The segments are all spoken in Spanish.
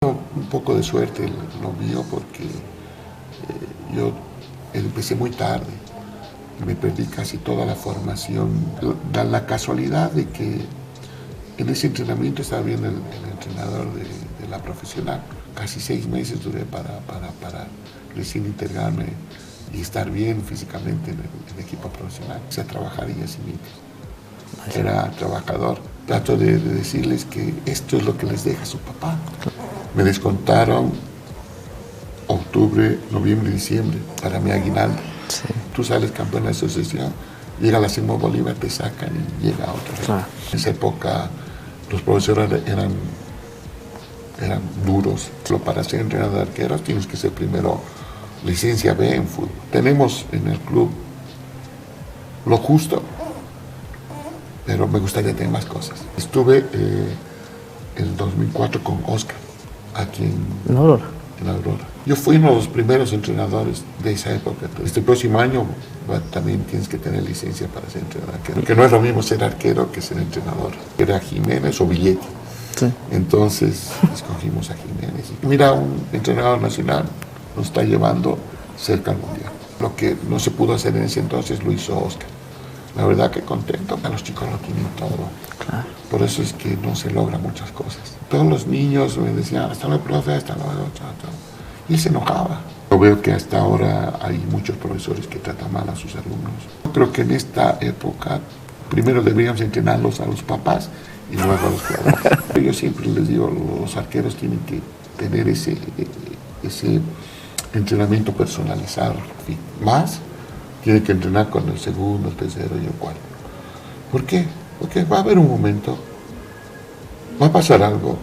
Un poco de suerte lo mío porque yo empecé muy tarde. Me perdí casi toda la formación. Da la casualidad de que en ese entrenamiento estaba viendo el entrenador de la profesional. Casi 6 meses duré para recién integrarme y estar bien físicamente en el equipo profesional. Empecé a trabajar y así mismo. Era trabajador. Trato de decirles que esto es lo que les deja su papá. Me descontaron octubre, noviembre, diciembre para mi aguinaldo. Sí. Tú sales campeón de la asociación, llega la Simón Bolívar, te sacan y llega otro. Claro. En esa época los profesores eran duros. Para ser entrenador de arqueros tienes que ser primero licencia B en fútbol. Tenemos en el club lo justo, pero me gustaría tener más cosas. Estuve en 2004 con Oscar, aquí en Aurora. Yo fui uno de los primeros entrenadores de esa época. Este próximo año también tienes que tener licencia para ser entrenador arquero. Que no es lo mismo ser arquero que ser entrenador. Era Jiménez o Villetti. Sí. Entonces escogimos a Jiménez. Mira, un entrenador nacional nos está llevando cerca al mundial. Lo que no se pudo hacer en ese entonces lo hizo Oscar. La verdad que contento, que los chicos lo tienen todo. Claro. Por eso es que no se logran muchas cosas. Todos los niños me decían, hasta luego, profe, hasta luego, chao, chao. Y él se enojaba. Yo veo que hasta ahora hay muchos profesores que tratan mal a sus alumnos. Yo creo que en esta época, primero deberíamos entrenarlos a los papás y luego a los jugadores. Yo siempre les digo, los arqueros tienen que tener ese entrenamiento personalizado. Más, tienen que entrenar con el segundo, el tercero y el cuarto. ¿Por qué? Porque va a haber un momento, va a pasar algo,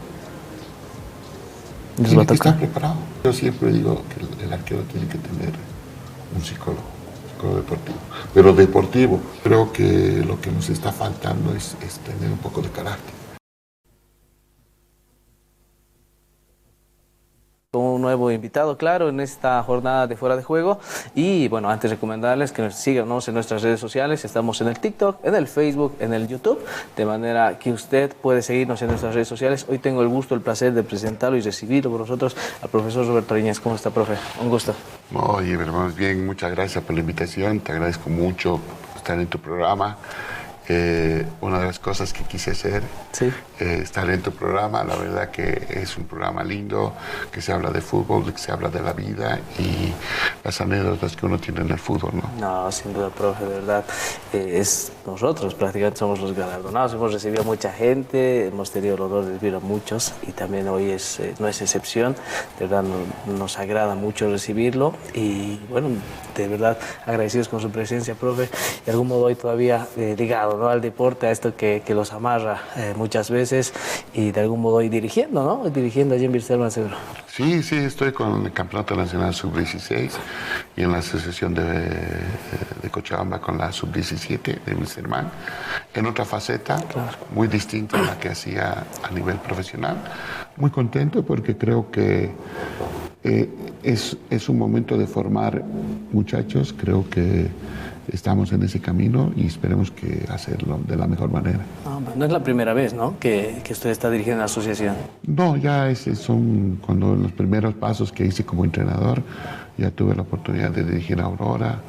tiene que estar preparado. Yo siempre digo que el arquero tiene que tener un psicólogo deportivo, pero deportivo. Creo que lo que nos está faltando es tener un poco de carácter. Un nuevo invitado, claro, en esta jornada de Fuera de Juego. Y bueno, antes recomendarles que nos sigan en nuestras redes sociales. Estamos en el TikTok, en el Facebook, en el YouTube, de manera que usted puede seguirnos en nuestras redes sociales. Hoy tengo el gusto, el placer de presentarlo y recibirlo por nosotros al profesor Roberto Ariñez. ¿Cómo está, profe? Un gusto. Oye, hermanos, bien, muchas gracias por la invitación. Te agradezco mucho por estar en tu programa. Una de las cosas que quise hacer, sí, estar en tu programa. La verdad que es un programa lindo, que se habla de fútbol, que se habla de la vida y las anécdotas que uno tiene en el fútbol, ¿no? No, sin duda, profe, de verdad. Nosotros prácticamente somos los galardonados, hemos recibido a mucha gente, hemos tenido el honor de recibir a muchos y también hoy no es excepción. De verdad nos agrada mucho recibirlo y bueno, de verdad agradecidos con su presencia, profe. De algún modo hoy todavía ligado, ¿no?, al deporte, a esto que los amarra muchas veces y de algún modo hoy dirigiendo, ¿no? Dirigiendo allí en Wilstermann, seguro. Sí, estoy con el Campeonato Nacional Sub-16 y en la Asociación de Cochabamba con la Sub-17 de Wilstermann, en otra faceta, claro, muy distinta a la que hacía a nivel profesional. Muy contento porque creo que es un momento de formar muchachos. Creo que estamos en ese camino y esperemos que hacerlo de la mejor manera. No es la primera vez, ¿no?, que usted está dirigiendo la asociación. No, ya son cuando los primeros pasos que hice como entrenador. Ya tuve la oportunidad de dirigir a Aurora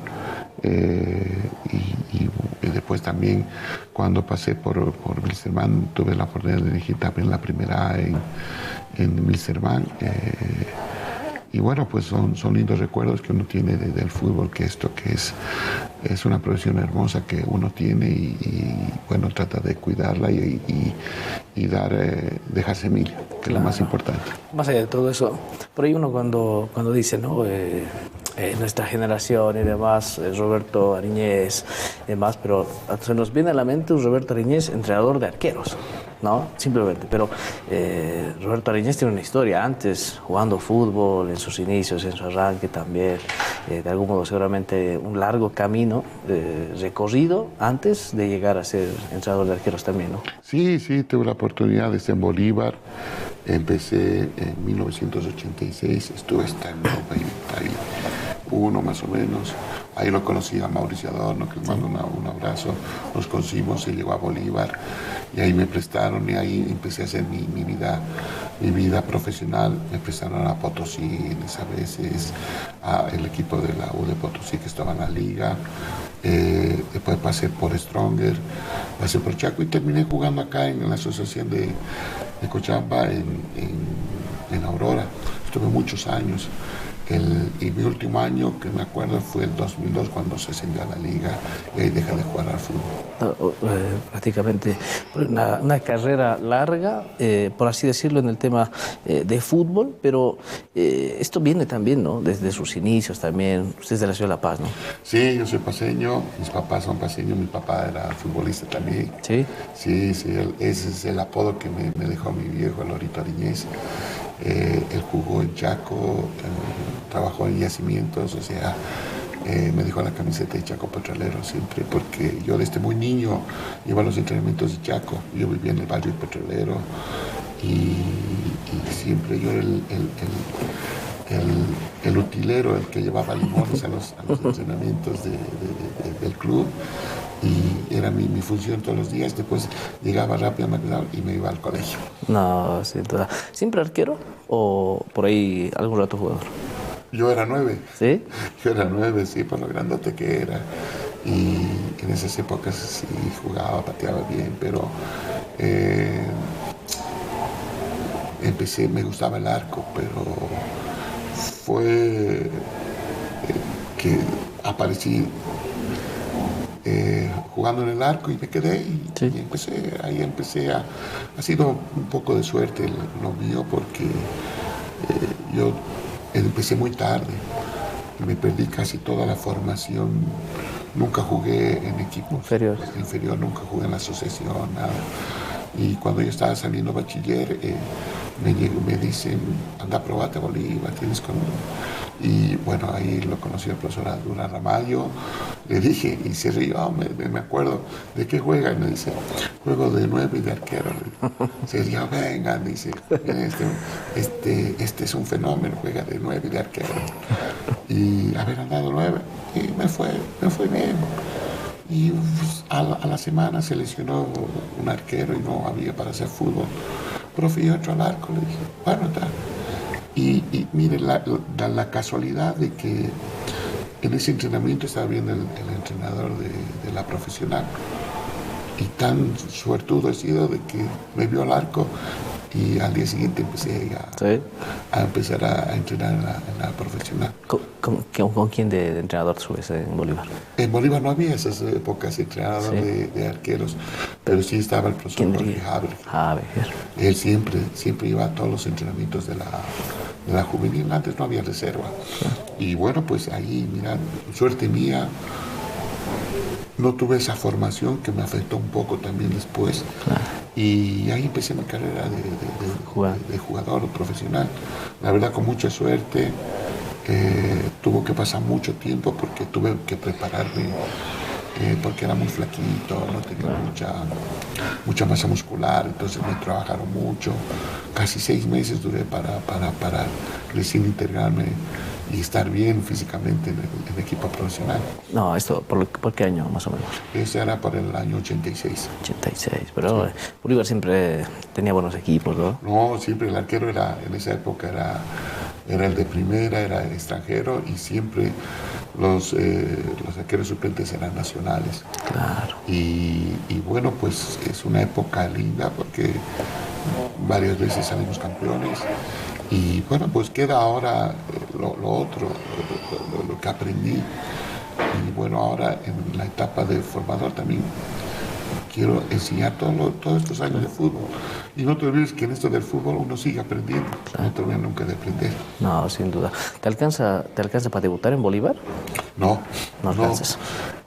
y después también cuando pasé por Wilstermann tuve la oportunidad de dirigir también la primera A en Wilstermann. Y bueno, pues son lindos recuerdos que uno tiene del fútbol, que esto que es una profesión hermosa que uno tiene y bueno, trata de cuidarla y dejar semilla, que claro, es lo más importante. Más allá de todo eso, por ahí uno cuando dice, ¿no?, nuestra generación y demás, Roberto Ariñez y demás, pero se nos viene a la mente un Roberto Ariñez entrenador de arqueros, ¿no? Simplemente, pero Roberto Ariñez tiene una historia antes, jugando fútbol, en sus inicios, en su arranque también, de algún modo seguramente un largo camino recorrido antes de llegar a ser entrenador de arqueros también, ¿no? Sí, tuve la oportunidad de estar en Bolívar, empecé en 1986, estuve hasta en 90 1 más o menos. Ahí lo conocí a Mauricio Adorno, que le mando un abrazo. Nos conocimos, él llegó a Bolívar y ahí me prestaron y ahí empecé a hacer mi vida profesional. Me prestaron a Potosí a veces, el equipo de la U de Potosí que estaba en la liga. Después pasé por Stronger, pasé por Chaco y terminé jugando acá en la asociación de Cochabamba en Aurora. Estuve muchos años. Y mi último año, que me acuerdo, fue el 2002 cuando se ascendió a la liga y ahí dejé de jugar al fútbol. Prácticamente una carrera larga, por así decirlo, en el tema de fútbol, pero esto viene también, ¿no? Desde sus inicios también, usted es de la ciudad de La Paz, ¿no? Sí, yo soy paceño, mis papás son paceños, mi papá era futbolista también. ¿Sí? Sí, ese es el apodo que me dejó mi viejo, Lorito Ariñez. Él jugó en Chaco, trabajó en yacimientos, o sea, me dejó la camiseta de Chaco Petrolero siempre, porque yo desde muy niño iba a los entrenamientos de Chaco. Yo vivía en el barrio Petrolero y siempre yo era el utilero, el que llevaba limones a los entrenamientos del club. Y era mi función todos los días. Después llegaba rápido y me iba al colegio. No, sin duda. ¿Siempre arquero o por ahí algún rato jugador? Yo era 9. ¿Sí? Yo era 9, sí, por lo grandote que era. Y en esas épocas sí jugaba, pateaba bien, pero me gustaba el arco, pero fue que aparecí jugando en el arco y me quedé y empecé ha sido un poco de suerte lo mío porque yo empecé muy tarde y me perdí casi toda la formación. Nunca jugué en equipos inferior, nunca jugué en la asociación, nada. Y cuando yo estaba saliendo bachiller, me dicen, anda, probate a Bolívar, tienes con... Y bueno, ahí lo conocí el profesor Dura Ramallo, le dije, y se rió, me acuerdo, ¿de qué juega? Y me dice, juego de 9 y de arquero. Se rió, venga, dice, este es un fenómeno, juega de 9 y de arquero. Y haber andado 9, y me fue bien. Y pues, a la semana se lesionó un arquero y no había para hacer fútbol. Profe, yo entro al arco, le dije, bueno, está. Y mire, la casualidad de que en ese entrenamiento estaba viendo el entrenador de la profesional. Y tan suertudo he sido de que me vio al arco y al día siguiente empecé a empezar a entrenar en la profesional. ¿Con quién de entrenador subes en Bolívar? En Bolívar no había esas épocas entrenador de arqueros, pero sí estaba el profesor Jorge Haber. Él siempre iba a todos los entrenamientos de la juvenil, antes no había reserva. Y bueno, pues ahí, mira, suerte mía, no tuve esa formación que me afectó un poco también después. Y ahí empecé mi carrera de jugador profesional. La verdad, con mucha suerte. Tuvo que pasar mucho tiempo porque tuve que prepararme porque era muy flaquito, no tenía mucha masa muscular, entonces me trabajaron mucho. Casi 6 meses duré para recién integrarme y estar bien físicamente en el equipo profesional. No, ¿esto por qué año más o menos? Ese era por el año 86. 86, pero sí. Bolívar siempre tenía buenos equipos, ¿no? No, siempre el arquero en esa época era el de primera, era extranjero y siempre los arqueros suplentes eran nacionales. Claro. Y bueno, pues es una época linda porque varias veces salimos campeones. Y bueno, pues queda ahora lo otro, lo que aprendí. Y bueno, ahora en la etapa de formador también quiero enseñar todos estos años de fútbol. Y no te olvides que en esto del fútbol uno sigue aprendiendo. Claro. No te olvides nunca de aprender. No, sin duda. ¿Te alcanza para debutar en Bolívar? No. No alcanzas.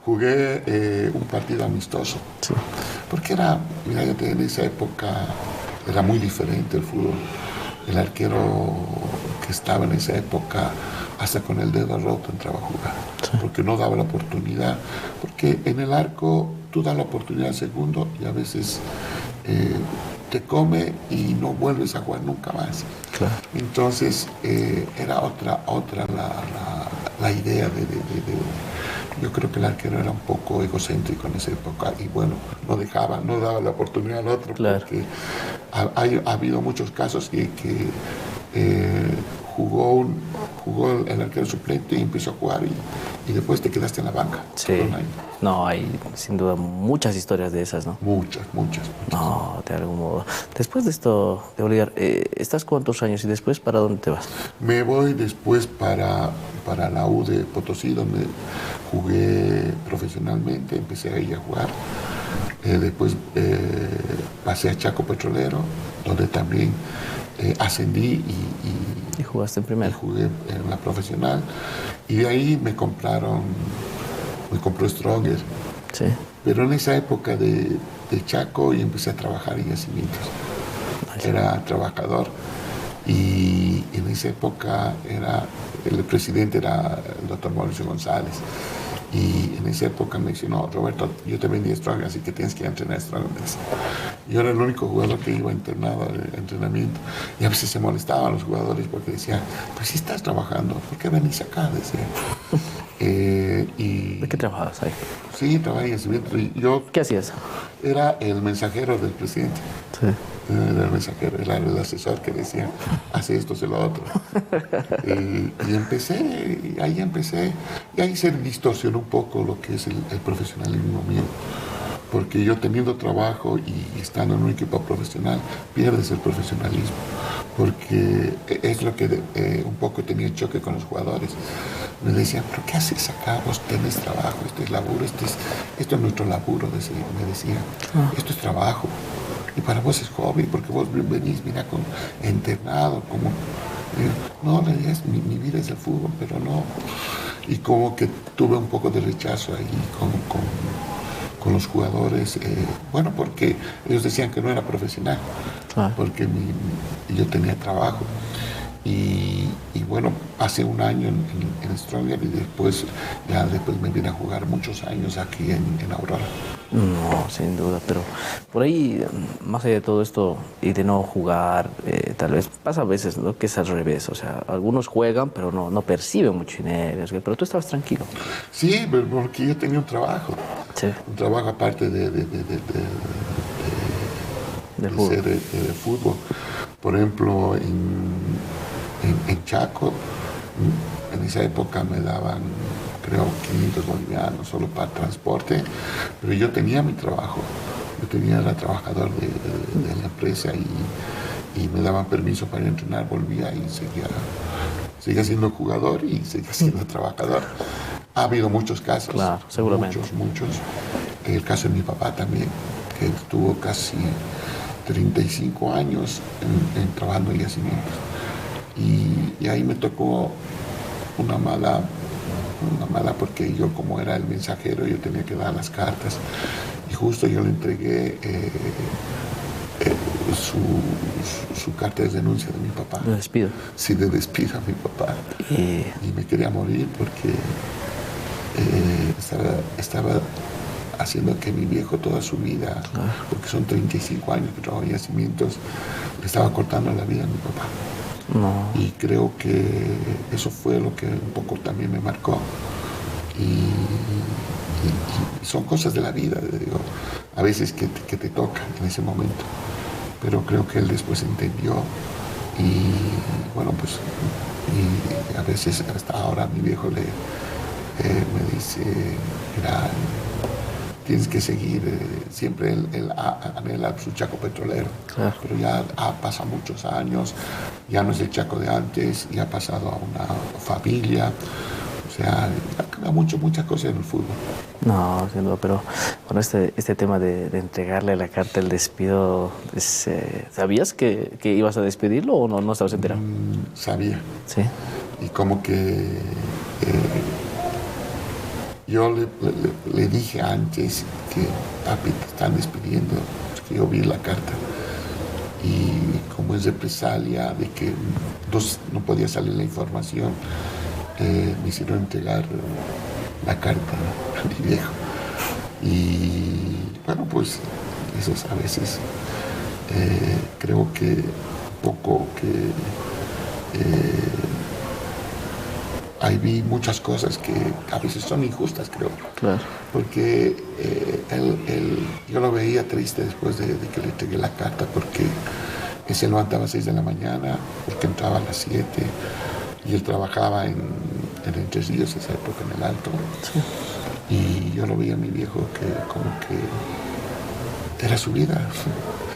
Jugué un partido amistoso. Sí. Porque mira, en esa época era muy diferente el fútbol. El arquero que estaba en esa época, hasta con el dedo roto entraba a jugar, sí. Porque no daba la oportunidad, porque en el arco tú das la oportunidad al segundo y a veces te come y no vuelves a jugar nunca más. Claro. Entonces era otra la idea yo creo que el arquero era un poco egocéntrico en esa época y bueno, no daba la oportunidad al otro, Claro. porque ha habido muchos casos que jugó el arquero suplente y empezó a jugar y después te quedaste en la banca. Sí. No, hay sin duda muchas historias de esas, ¿no? Muchas. No, de algún modo. Después de esto, de Bolívar, ¿estás cuántos años y después para dónde te vas? Me voy después para la U de Potosí, donde jugué profesionalmente, empecé ahí a jugar. Después pasé a Chaco Petrolero, donde también ascendí ¿Y jugaste en primera? y jugué en la profesional. Y de ahí me compró Stronger. Sí. Pero en esa época de Chaco y empecé a trabajar en yacimientos. Era trabajador y en esa época el presidente era el doctor Mauricio González. Y en esa época me dice, no, Roberto, yo te vendí Strong, así que tienes que ir a entrenar Strong. Yo era el único jugador que iba internado al entrenamiento. Y a veces se molestaban los jugadores porque decían, pues si estás trabajando, ¿por qué venís acá? Decían. ¿De qué trabajabas ahí? Sí, trabajé en yacimientos. ¿Qué hacías? Era el mensajero del presidente. Sí. Era el mensajero, era el asesor que decía, hace esto, hace lo otro. Y ahí empecé, y ahí se distorsionó un poco lo que es el profesionalismo mío. Porque yo teniendo trabajo y estando en un equipo profesional, pierdes el profesionalismo. Porque es lo que un poco tenía choque con los jugadores. Me decían, ¿pero qué haces acá? Vos tenés trabajo, esto es laburo, esto es nuestro laburo, me decían. Esto es trabajo. Y para vos es hobby, porque vos venís, mira, internado, como... No, la idea es, mi vida es el fútbol, pero no. Y como que tuve un poco de rechazo ahí con los jugadores, bueno, porque ellos decían que no era profesional, porque yo tenía trabajo. Y bueno, hace un año en Stronger y después me vine a jugar muchos años aquí en Aurora. No, sin duda, pero por ahí, más allá de todo esto y de no jugar, tal vez pasa a veces, ¿no?, que es al revés, o sea, algunos juegan pero no perciben mucho dinero, pero tú estabas tranquilo. Sí, porque yo tenía un trabajo, sí. Un trabajo aparte de ser de fútbol. Por ejemplo, en Chaco, en esa época me daban, creo, 500 bolivianos solo para transporte, pero yo tenía mi trabajo, era trabajador de la empresa y me daban permiso para ir a entrenar, volvía y seguía siendo jugador y seguía siendo trabajador. Ha habido muchos casos, claro, seguramente. Muchos. El caso de mi papá también, que estuvo casi 35 años trabajando en yacimientos. Y ahí me tocó una mala porque yo, como era el mensajero, yo tenía que dar las cartas y justo yo le entregué su carta de denuncia de mi papá. ¿De despido? Sí, de despido a mi papá. Y me quería morir porque estaba haciendo que mi viejo toda su vida, porque son 35 años que trabajo en yacimientos, le estaba cortando la vida a mi papá. No. Y creo que eso fue lo que un poco también me marcó. Y son cosas de la vida, digo, a veces que te tocan en ese momento. Pero creo que él después entendió y bueno, pues y a veces hasta ahora mi viejo me dice, mira, tienes que seguir, siempre él anhela su Chaco Petrolero, claro. Pero ya ha pasado muchos años, ya no es el Chaco de antes, ya ha pasado a una familia, o sea, ha cambiado muchas cosas en el fútbol. No, pero con este tema de entregarle la carta del despido, ¿sabías que ibas a despedirlo o no estabas enterado? Sabía. Sí. Y como que... yo le dije antes que, papi, te están despidiendo, que yo vi la carta. Y como es represalia de que no podía salir la información, me hicieron entregar la carta a mi viejo. Y bueno, pues eso a veces creo que un poco que ahí vi muchas cosas que a veces son injustas, creo. Claro. Porque yo lo veía triste después de que le entregué la carta, porque él se levantaba a las 6 de la mañana, porque entraba a las 7, y él trabajaba en Entre Ríos, esa época, en el Alto. Sí. Y yo lo veía a mi viejo que como que era su vida.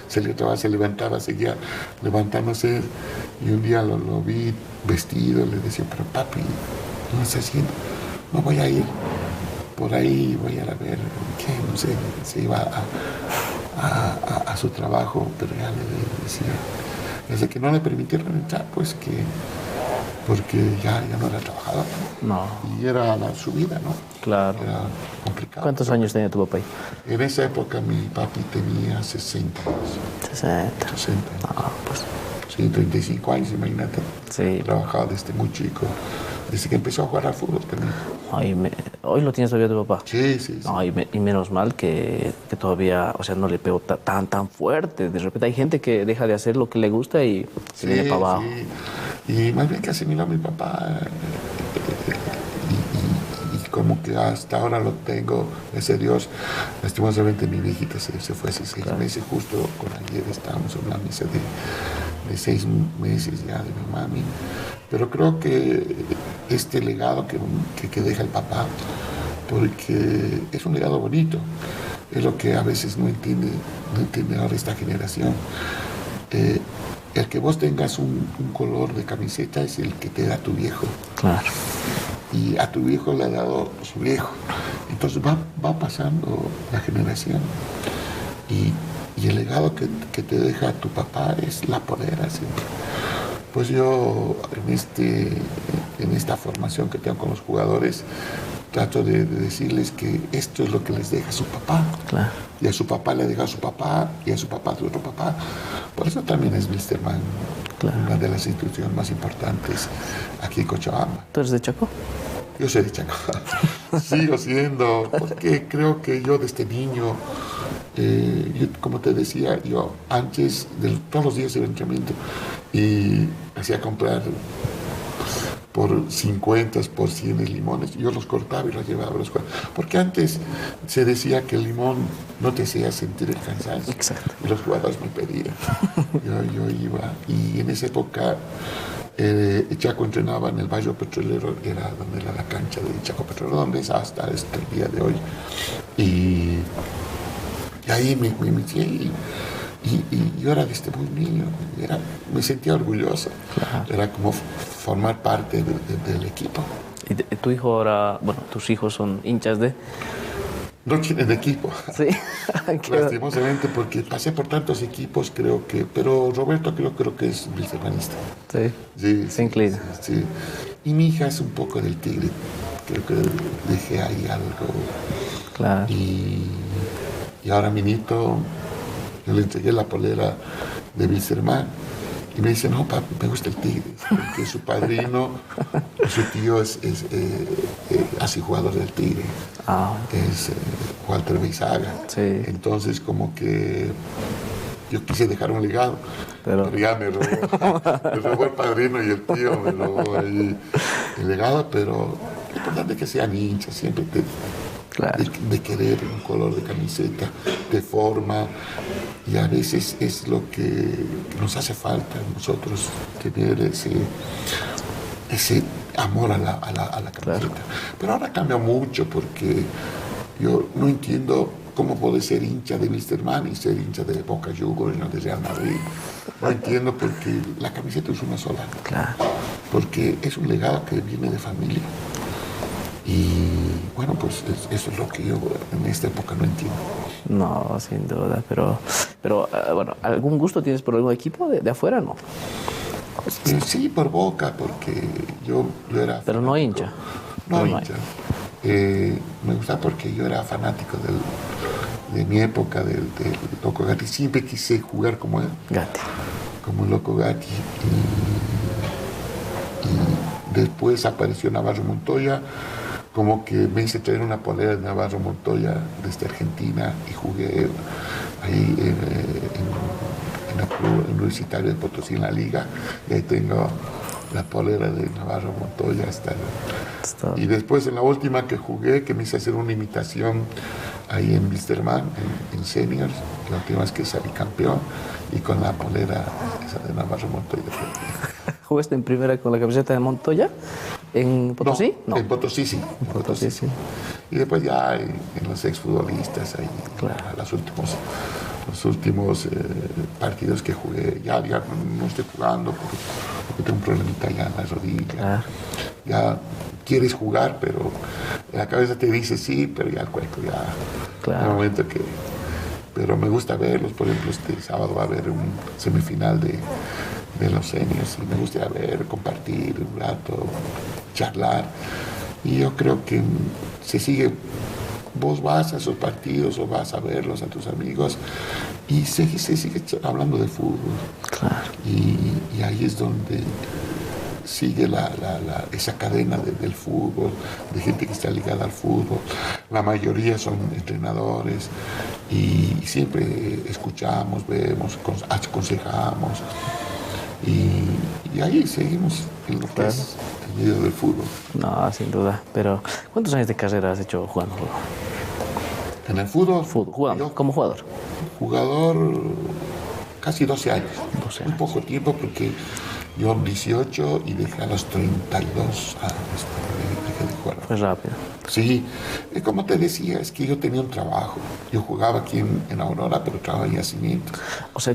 Se levantaba, seguía levantándose, y un día lo vi vestido, le decía, pero papi, ¿qué estás haciendo? No voy a ir por ahí, voy a ir a ver qué, no sé, se iba a su trabajo, pero ya le decía, desde que no le permitieron entrar, pues que, porque ya no era trabajador, No. y era su vida, ¿no? Claro. Era complicado. ¿Cuántos años tenía tu papá ahí? En esa época mi papi tenía 60 años. 60. 60. Ah, pues. Sí, 35 años, imagínate. Sí. Trabajaba desde muy chico, desde que empezó a jugar al fútbol también. Hoy lo tienes todavía tu papá. Sí, sí, sí. No, y menos mal que todavía, o sea, no le pegó tan fuerte. De repente hay gente que deja de hacer lo que le gusta y se viene para abajo. Sí. Y más bien que asimiló a mi papá. Y como que hasta ahora lo tengo, ese Dios. Lastimosamente mi viejita se fue hace 6 meses, justo con ayer estábamos en una misa de 6 meses ya de mi mami. Pero creo que este legado que deja el papá, porque es un legado bonito, es lo que a veces no entiende ahora esta generación. El que vos tengas un color de camiseta es el que te da tu viejo. Claro. Y a tu viejo le ha dado su viejo. Entonces va pasando la generación. Y el legado que te deja tu papá es la polera siempre. Pues yo en esta formación que tengo con los jugadores, trato de decirles que esto es lo que les deja su papá. Claro. Y a su papá le deja a su papá, y a su papá su otro papá. Por eso también es Wilstermann, claro, una de las instituciones más importantes aquí en Cochabamba. ¿Tú eres de Chaco? Yo soy de Chaco. Sigo siendo, porque creo que yo desde niño, como te decía, yo antes de todos los días iba al entrenamiento y hacía comprar por 50, por 100 limones, yo los cortaba y los llevaba a los jugadores. Porque antes se decía que el limón no te hacía sentir el cansancio. Exacto. Y los jugadores me pedían. Yo iba, y en esa época Chaco entrenaba en el barrio petrolero, era donde era la cancha de Chaco Petrolero, donde es hasta el día de hoy. Y ahí me inicié. Y yo era desde muy niño, me sentía orgulloso. Claro. Era como formar parte del equipo. ¿Y tu hijo ahora, bueno, tus hijos son hinchas de? No tienen equipo. Sí. Lastimosamente, porque pasé por tantos equipos, pero Roberto creo que es wilstermannista. Sí. Sí. Se inclina. Sí. Y mi hija es un poco del Tigre. Creo que dejé ahí algo. Claro. Y ahora mi nieto, yo le entregué la polera de Wilstermann y me dice, no, papi, me gusta el Tigre, porque su padrino, su tío es así jugador del Tigre, es Walter Beizaga. Sí. Entonces como que yo quise dejar un legado, pero ya me robó el padrino y el tío me robó ahí el legado, pero lo importante es que sean hinchas, siempre claro, de querer un color de camiseta, de forma, y a veces es lo que nos hace falta a nosotros, tener ese amor a la camiseta. Claro. Pero ahora cambia mucho, porque yo no entiendo cómo puede ser hincha de Wilstermann y ser hincha de Boca Juniors, no de Real Madrid. No entiendo, porque la camiseta es una sola. Claro. Porque es un legado que viene de familia. Y bueno, pues eso es lo que yo en esta época no entiendo. No, sin duda, pero bueno, ¿algún gusto tienes por algún equipo de afuera, no? Sí, por Boca, porque yo era... Pero no hincha. No hincha. Me gusta porque yo era fanático de mi época, del Loco Gatti. Siempre quise jugar como él. Gatti. Como el Loco Gatti. Y después apareció Navarro Montoya. Como que me hice traer una polera de Navarro Montoya desde Argentina y jugué ahí en el club universitario de Potosí, en la liga. Y ahí tengo la polera de Navarro Montoya. Y después en la última que jugué, que me hice hacer una imitación ahí en Wilstermann, en Seniors, la última vez que salí campeón, y con la polera esa de Navarro Montoya. ¿Jugaste en primera con la camiseta de Montoya? ¿En Potosí? No, en Potosí sí. En Potosí, sí. Y después ya en los exfutbolistas, ahí, claro. los últimos partidos que jugué, ya no estoy jugando porque tengo un problemita ya en la rodilla. Claro. Ya quieres jugar, pero la cabeza te dice sí, pero ya el cuerpo ya... Claro. En el momento que... Pero me gusta verlos, por ejemplo, este sábado va a haber un semifinal de los seniors y me gusta ver, compartir un rato, charlar. Y yo creo que se sigue... Vos vas a esos partidos o vas a verlos a tus amigos y se sigue hablando de fútbol. Claro. Y ahí es donde sigue esa cadena del fútbol, de gente que está ligada al fútbol. La mayoría son entrenadores y siempre escuchamos, vemos, aconsejamos y ahí seguimos en lo que es el medio del fútbol. No, sin duda. Pero ¿cuántos años de carrera has hecho jugando? En el fútbol. Jugando, como jugador. Jugador casi 12 años. 12 años. Muy poco tiempo porque yo 18 y dejé a los 32 años. Dejé de jugar. Fue rápido. Sí, como te decía, es que yo tenía un trabajo. Yo jugaba aquí en Aurora, pero trabajaba en yacimientos. O sea,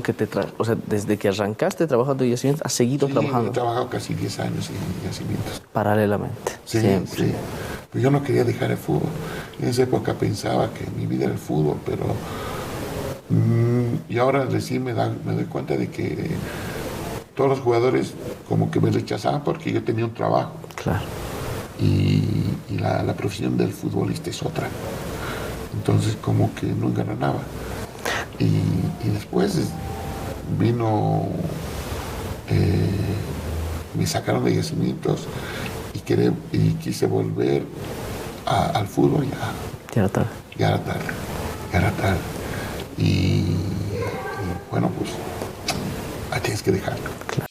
desde que arrancaste trabajando en yacimientos, ¿has seguido trabajando? He trabajado casi 10 años en yacimientos. Paralelamente, sí, siempre. Sí. Pero yo no quería dejar el fútbol. En esa época pensaba que mi vida era el fútbol, pero... y ahora recién me doy cuenta de que todos los jugadores como que me rechazaban porque yo tenía un trabajo. Claro. Y la profesión del futbolista es otra. Entonces como que no engalanaba. Y después vino, me sacaron de yacimientos y quise volver al fútbol Ya era tarde. Ya era tarde. Y bueno, pues tienes que dejarlo. Claro.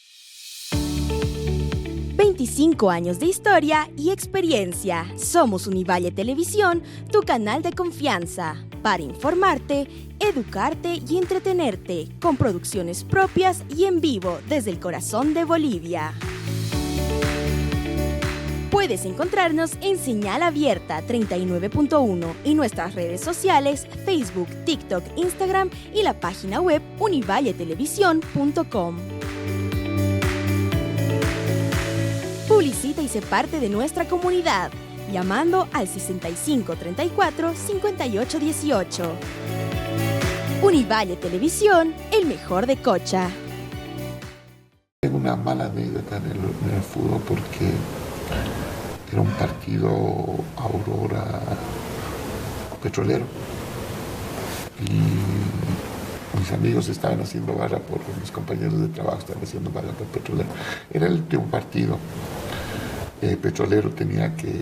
25 años de historia y experiencia. Somos Univalle Televisión, tu canal de confianza, para informarte, educarte y entretenerte, con producciones propias y en vivo desde el corazón de Bolivia. Puedes encontrarnos en Señal Abierta 39.1 y nuestras redes sociales Facebook, TikTok, Instagram y la página web univalletelevisión.com. Publicita y sé parte de nuestra comunidad, llamando al 6534-5818. Univalle Televisión, el mejor de Cocha. Tengo una mala anécdota en el fútbol porque era un partido Aurora Petrolero y mis amigos estaban haciendo barra mis compañeros de trabajo estaban haciendo barra por Petrolero. Era el último partido. Petrolero tenía que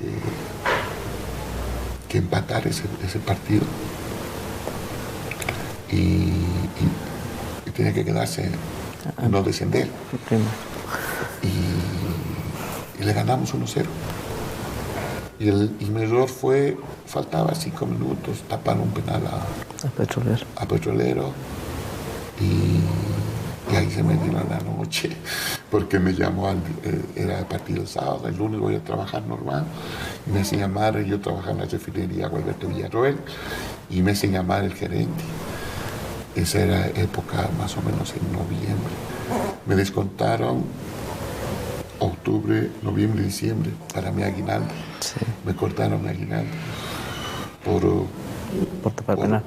empatar ese partido y tenía que quedarse, no descender. Y le ganamos 1-0. Y mi error fue, faltaba 5 minutos, tapar un penal a Petrolero. Y ahí se me vino la noche, porque me llamó, era el partido el sábado, el lunes voy a trabajar normal, y me hacen llamar, yo trabajaba en la refinería Gualberto Villarroel, y me hacen llamar el gerente. Esa era época más o menos en noviembre. Me descontaron octubre, noviembre, diciembre para mi aguinaldo. Sí. Me cortaron mi aguinaldo por tapar penal.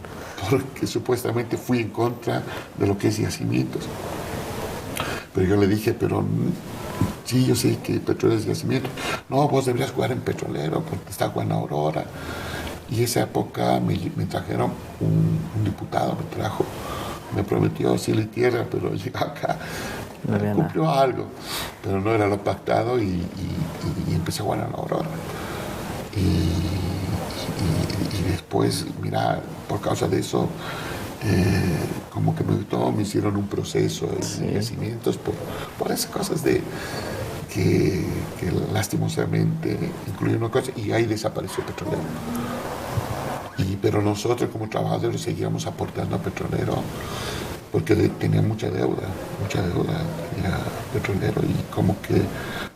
Porque supuestamente fui en contra de lo que es yacimientos. Pero yo le dije, pero sí, yo sé que Petrolero es yacimiento. No, vos deberías jugar en Petrolero porque está jugando Aurora. Y esa época me trajeron un diputado, me prometió cielo y tierra, pero llegó acá, cumplió algo, pero no era lo pactado y empecé a jugar en Aurora. Y después, mira, por causa de eso, como que me hicieron un proceso de yacimientos por esas cosas de que lastimosamente incluyó una cosa y ahí desapareció Petrolero. Pero nosotros como trabajadores seguíamos aportando a Petrolero porque tenía mucha deuda tenía Petrolero, y como que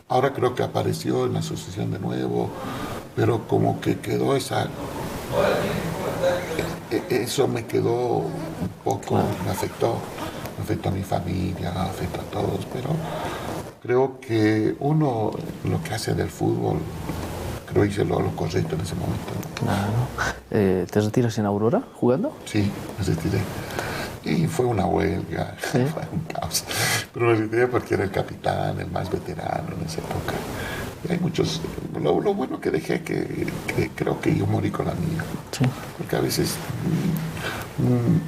ahora creo que apareció en la asociación de nuevo, pero como que quedó eso me quedó un poco, me afectó a mi familia, me afectó a todos, pero creo que uno lo que hace del fútbol, creo que hice lo correcto en ese momento. Claro. ¿Te retiras en Aurora jugando? Sí, me retiré. Y fue una huelga, ¿sí? Fue un caos. Pero me retiré porque era el capitán, el más veterano en esa época. Y hay muchos. Lo bueno que dejé, que creo que yo morí con la mía. Sí. Porque a veces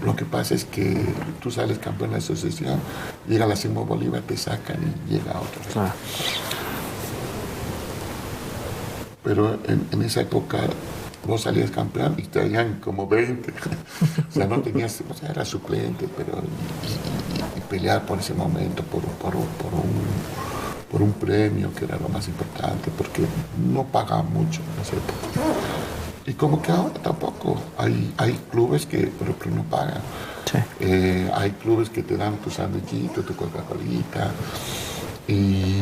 lo que pasa es que tú sales campeón de la asociación, llega la Simón Bolívar, te sacan y llega otro. Claro. Pero en esa época vos salías campeón y te traían como 20. O sea, no tenías, o sea, era suplente, pero y pelear por ese momento, por un premio, que era lo más importante, porque no pagaban mucho en esa época. Y como que ahora tampoco. Hay clubes pero que no pagan. Sí. Hay clubes que te dan tu sándwichito, tu Coca-Colita. Y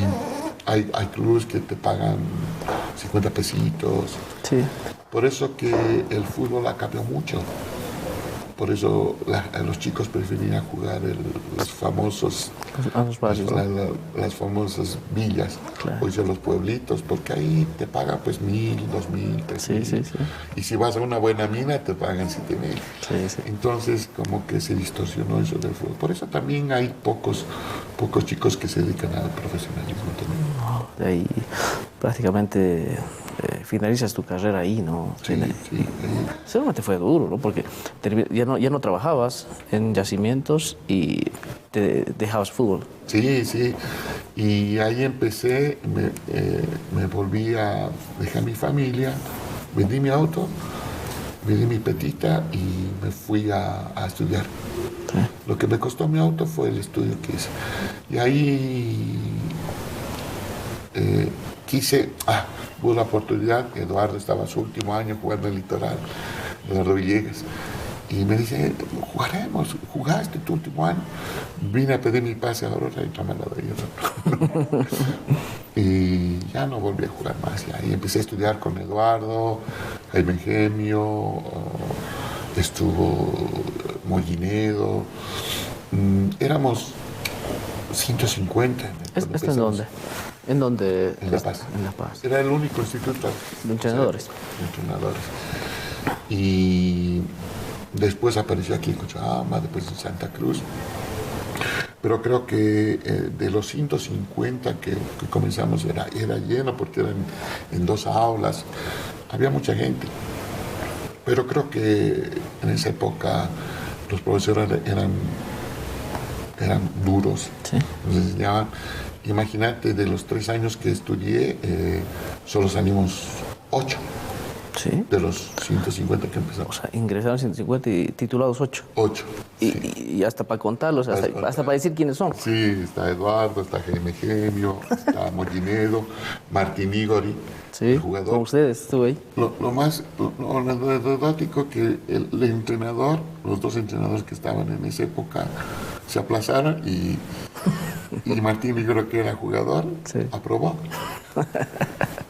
hay clubes que te pagan 50 pesitos. Sí. Por eso que el fútbol ha cambiado mucho. Por eso los chicos preferían jugar los famosos, los barrios, las famosas villas, claro. O sea, los pueblitos, porque ahí te pagan pues 1.000, 2.000, 3.000. Sí. Y si vas a una buena mina te pagan 7.000. Sí. Entonces como que se distorsionó eso del fútbol. Por eso también hay pocos chicos que se dedican al profesionalismo también. No, de ahí prácticamente finalizas tu carrera ahí, ¿no? Sí. Seguramente fue duro, ¿no? Porque ya no trabajabas en yacimientos y te dejabas fútbol. Sí. Y ahí empecé, me volví a dejar mi familia, vendí mi auto, vendí mi petita y me fui a estudiar. Sí. Lo que me costó mi auto fue el estudio que hice. Y ahí hubo la oportunidad, Eduardo estaba en su último año jugando en el Litoral, Eduardo Villegas, y me dice, jugaste tu último año. Vine a pedir mi pase a Aurora y no me lo dieron. Y ya no volví a jugar más. Y empecé a estudiar con Eduardo, Jaime Gemio, estuvo Mollinedo. Éramos 150. ¿Esto en dónde? ¿En dónde? En La Paz. En La Paz. Era el único instituto de entrenadores. Y después apareció aquí en Cochabamba, después en Santa Cruz. Pero creo que de los 150 que comenzamos era lleno porque eran en 2 aulas. Había mucha gente. Pero creo que en esa época los profesores eran duros. Sí. Nos enseñaban. Imagínate, de los 3 años que estudié, solo salimos 8. ¿Sí? De los 150 que empezamos. O sea, ingresaron 150 y titulados 8. 8. Y hasta para contarlos, hasta para decir quiénes son. Sí, está Eduardo, está Jaime Gemio, está Mollinedo, Martín Igori, sí, el jugador. Con ustedes estuve ahí. Lo más anecdótico que el entrenador, los 2 entrenadores que estaban en esa época, se aplazaron y Martín Igori, que era jugador, sí, aprobó.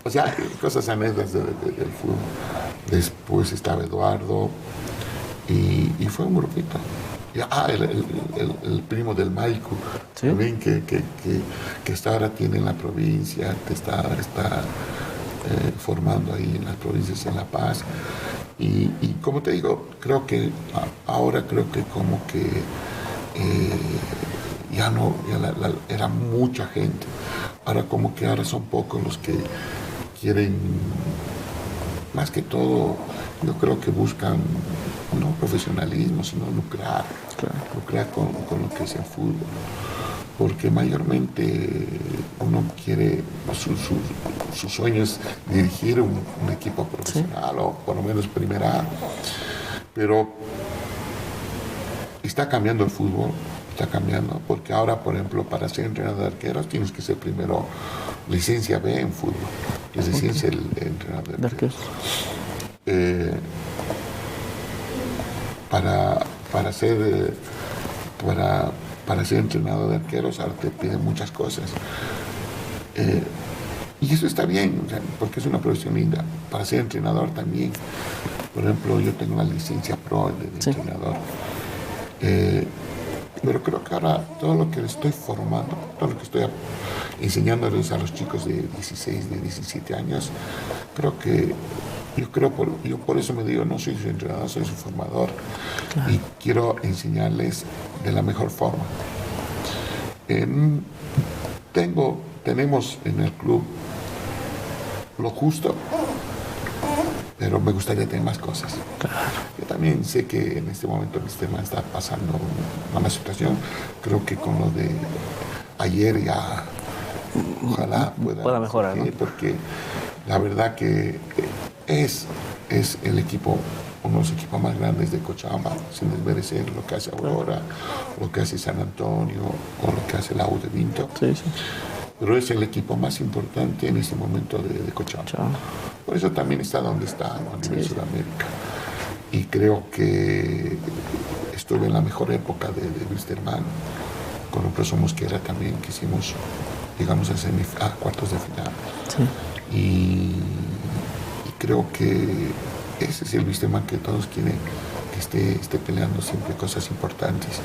O sea, cosas anécdotas del fútbol. Después estaba Eduardo y fue un grupito. El primo del Maico, ¿sí? También que hasta ahora tiene en la provincia, que está formando ahí en las provincias en La Paz. Y como te digo, creo que ahora como que era mucha gente. Ahora como que ahora son pocos los que quieren, más que todo, yo creo que buscan no profesionalismo, sino lucrar, claro, lucrar con lo que es el fútbol. Porque mayormente uno quiere, su sueño es dirigir un equipo profesional, sí, o por lo menos primera A. Pero está cambiando el fútbol, está cambiando, porque ahora, por ejemplo, para ser entrenador de arqueros tienes que ser primero licencia B en fútbol, es decir, ser el entrenador de arqueros. Para ser entrenador de arqueros ahora te piden muchas cosas. Y eso está bien, o sea, porque es una profesión linda. Para ser entrenador también. Por ejemplo, yo tengo la licencia pro de entrenador. Pero creo que ahora todo lo que estoy formando, todo lo que estoy enseñándoles a los chicos de 16, de 17 años, yo por eso me digo, no soy su entrenador, soy su formador. Claro. Y quiero enseñarles de la mejor forma. Tenemos en el club lo justo, pero me gustaría tener más cosas. Claro. Yo también sé que en este momento el sistema está pasando una situación, creo que con lo de ayer ya ojalá pueda mejorar, ¿no? Porque la verdad que es el equipo, uno de los equipos más grandes de Cochabamba, sin desmerecer lo que hace Aurora, lo que hace San Antonio o lo que hace la U de Vinto. Sí, sí. Pero es el equipo más importante en este momento de Cochabamba. Por eso también está donde está, ¿no? A nivel Sudamérica. Y creo que estuve en la mejor época de Wilstermann, con el profesor Mosquera también, que llegamos a cuartos de final. Sí. Y creo que ese es el Wilstermann que todos quieren, que esté peleando siempre cosas importantes.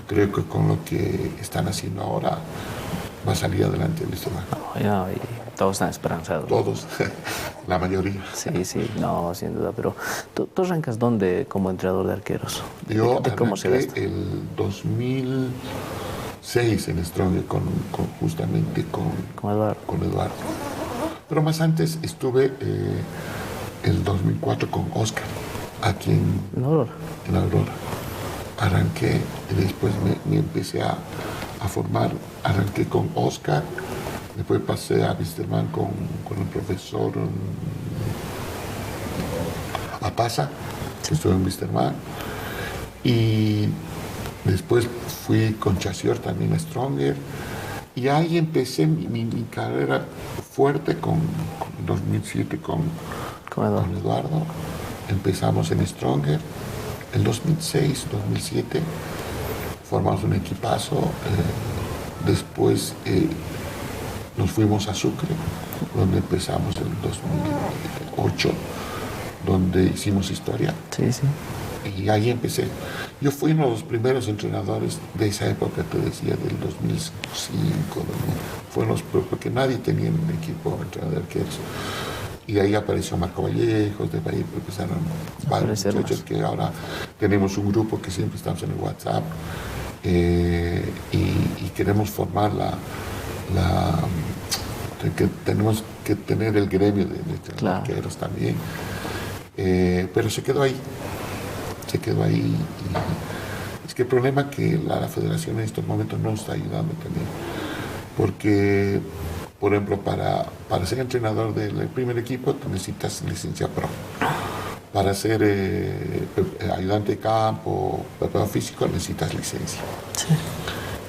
Creo que con lo que están haciendo ahora va a salir adelante el Wilstermann. Y todos están esperanzados. Todos, la mayoría. Sí, no, sin duda. Pero ¿tú arrancas dónde como entrenador de arqueros? Yo arranqué el 2006 en Strong, justamente con Eduardo. Pero más antes estuve el 2004 con Oscar, aquí en Aurora. Arranqué y después me empecé a formar. Arranqué con Oscar, después pasé a Wilstermann con el profesor Apaza, que estuvo en Wilstermann, y después fui con Chassior también a Stronger, y ahí empecé mi carrera fuerte con 2007 con Eduardo. Empezamos en Stronger, en 2006, 2007 formamos un equipazo. Después nos fuimos a Sucre, donde empezamos en 2008, donde hicimos historia. Sí. Y ahí empecé. Yo fui uno de los primeros entrenadores de esa época, te decía, del 2005, porque nadie tenía un equipo entrenador de arqueros. Y de ahí apareció Marco Vallejos, de ahí empezaron varios muchachos que ahora tenemos un grupo que siempre estamos en el WhatsApp. Y queremos formar que tenemos que tener el gremio de arqueros también, pero se quedó ahí. Y es que el problema es que la federación en estos momentos no nos está ayudando también, porque por ejemplo para ser entrenador del primer equipo tú necesitas licencia pro. Para ser ayudante de campo, preparador físico, necesitas licencia. Sí.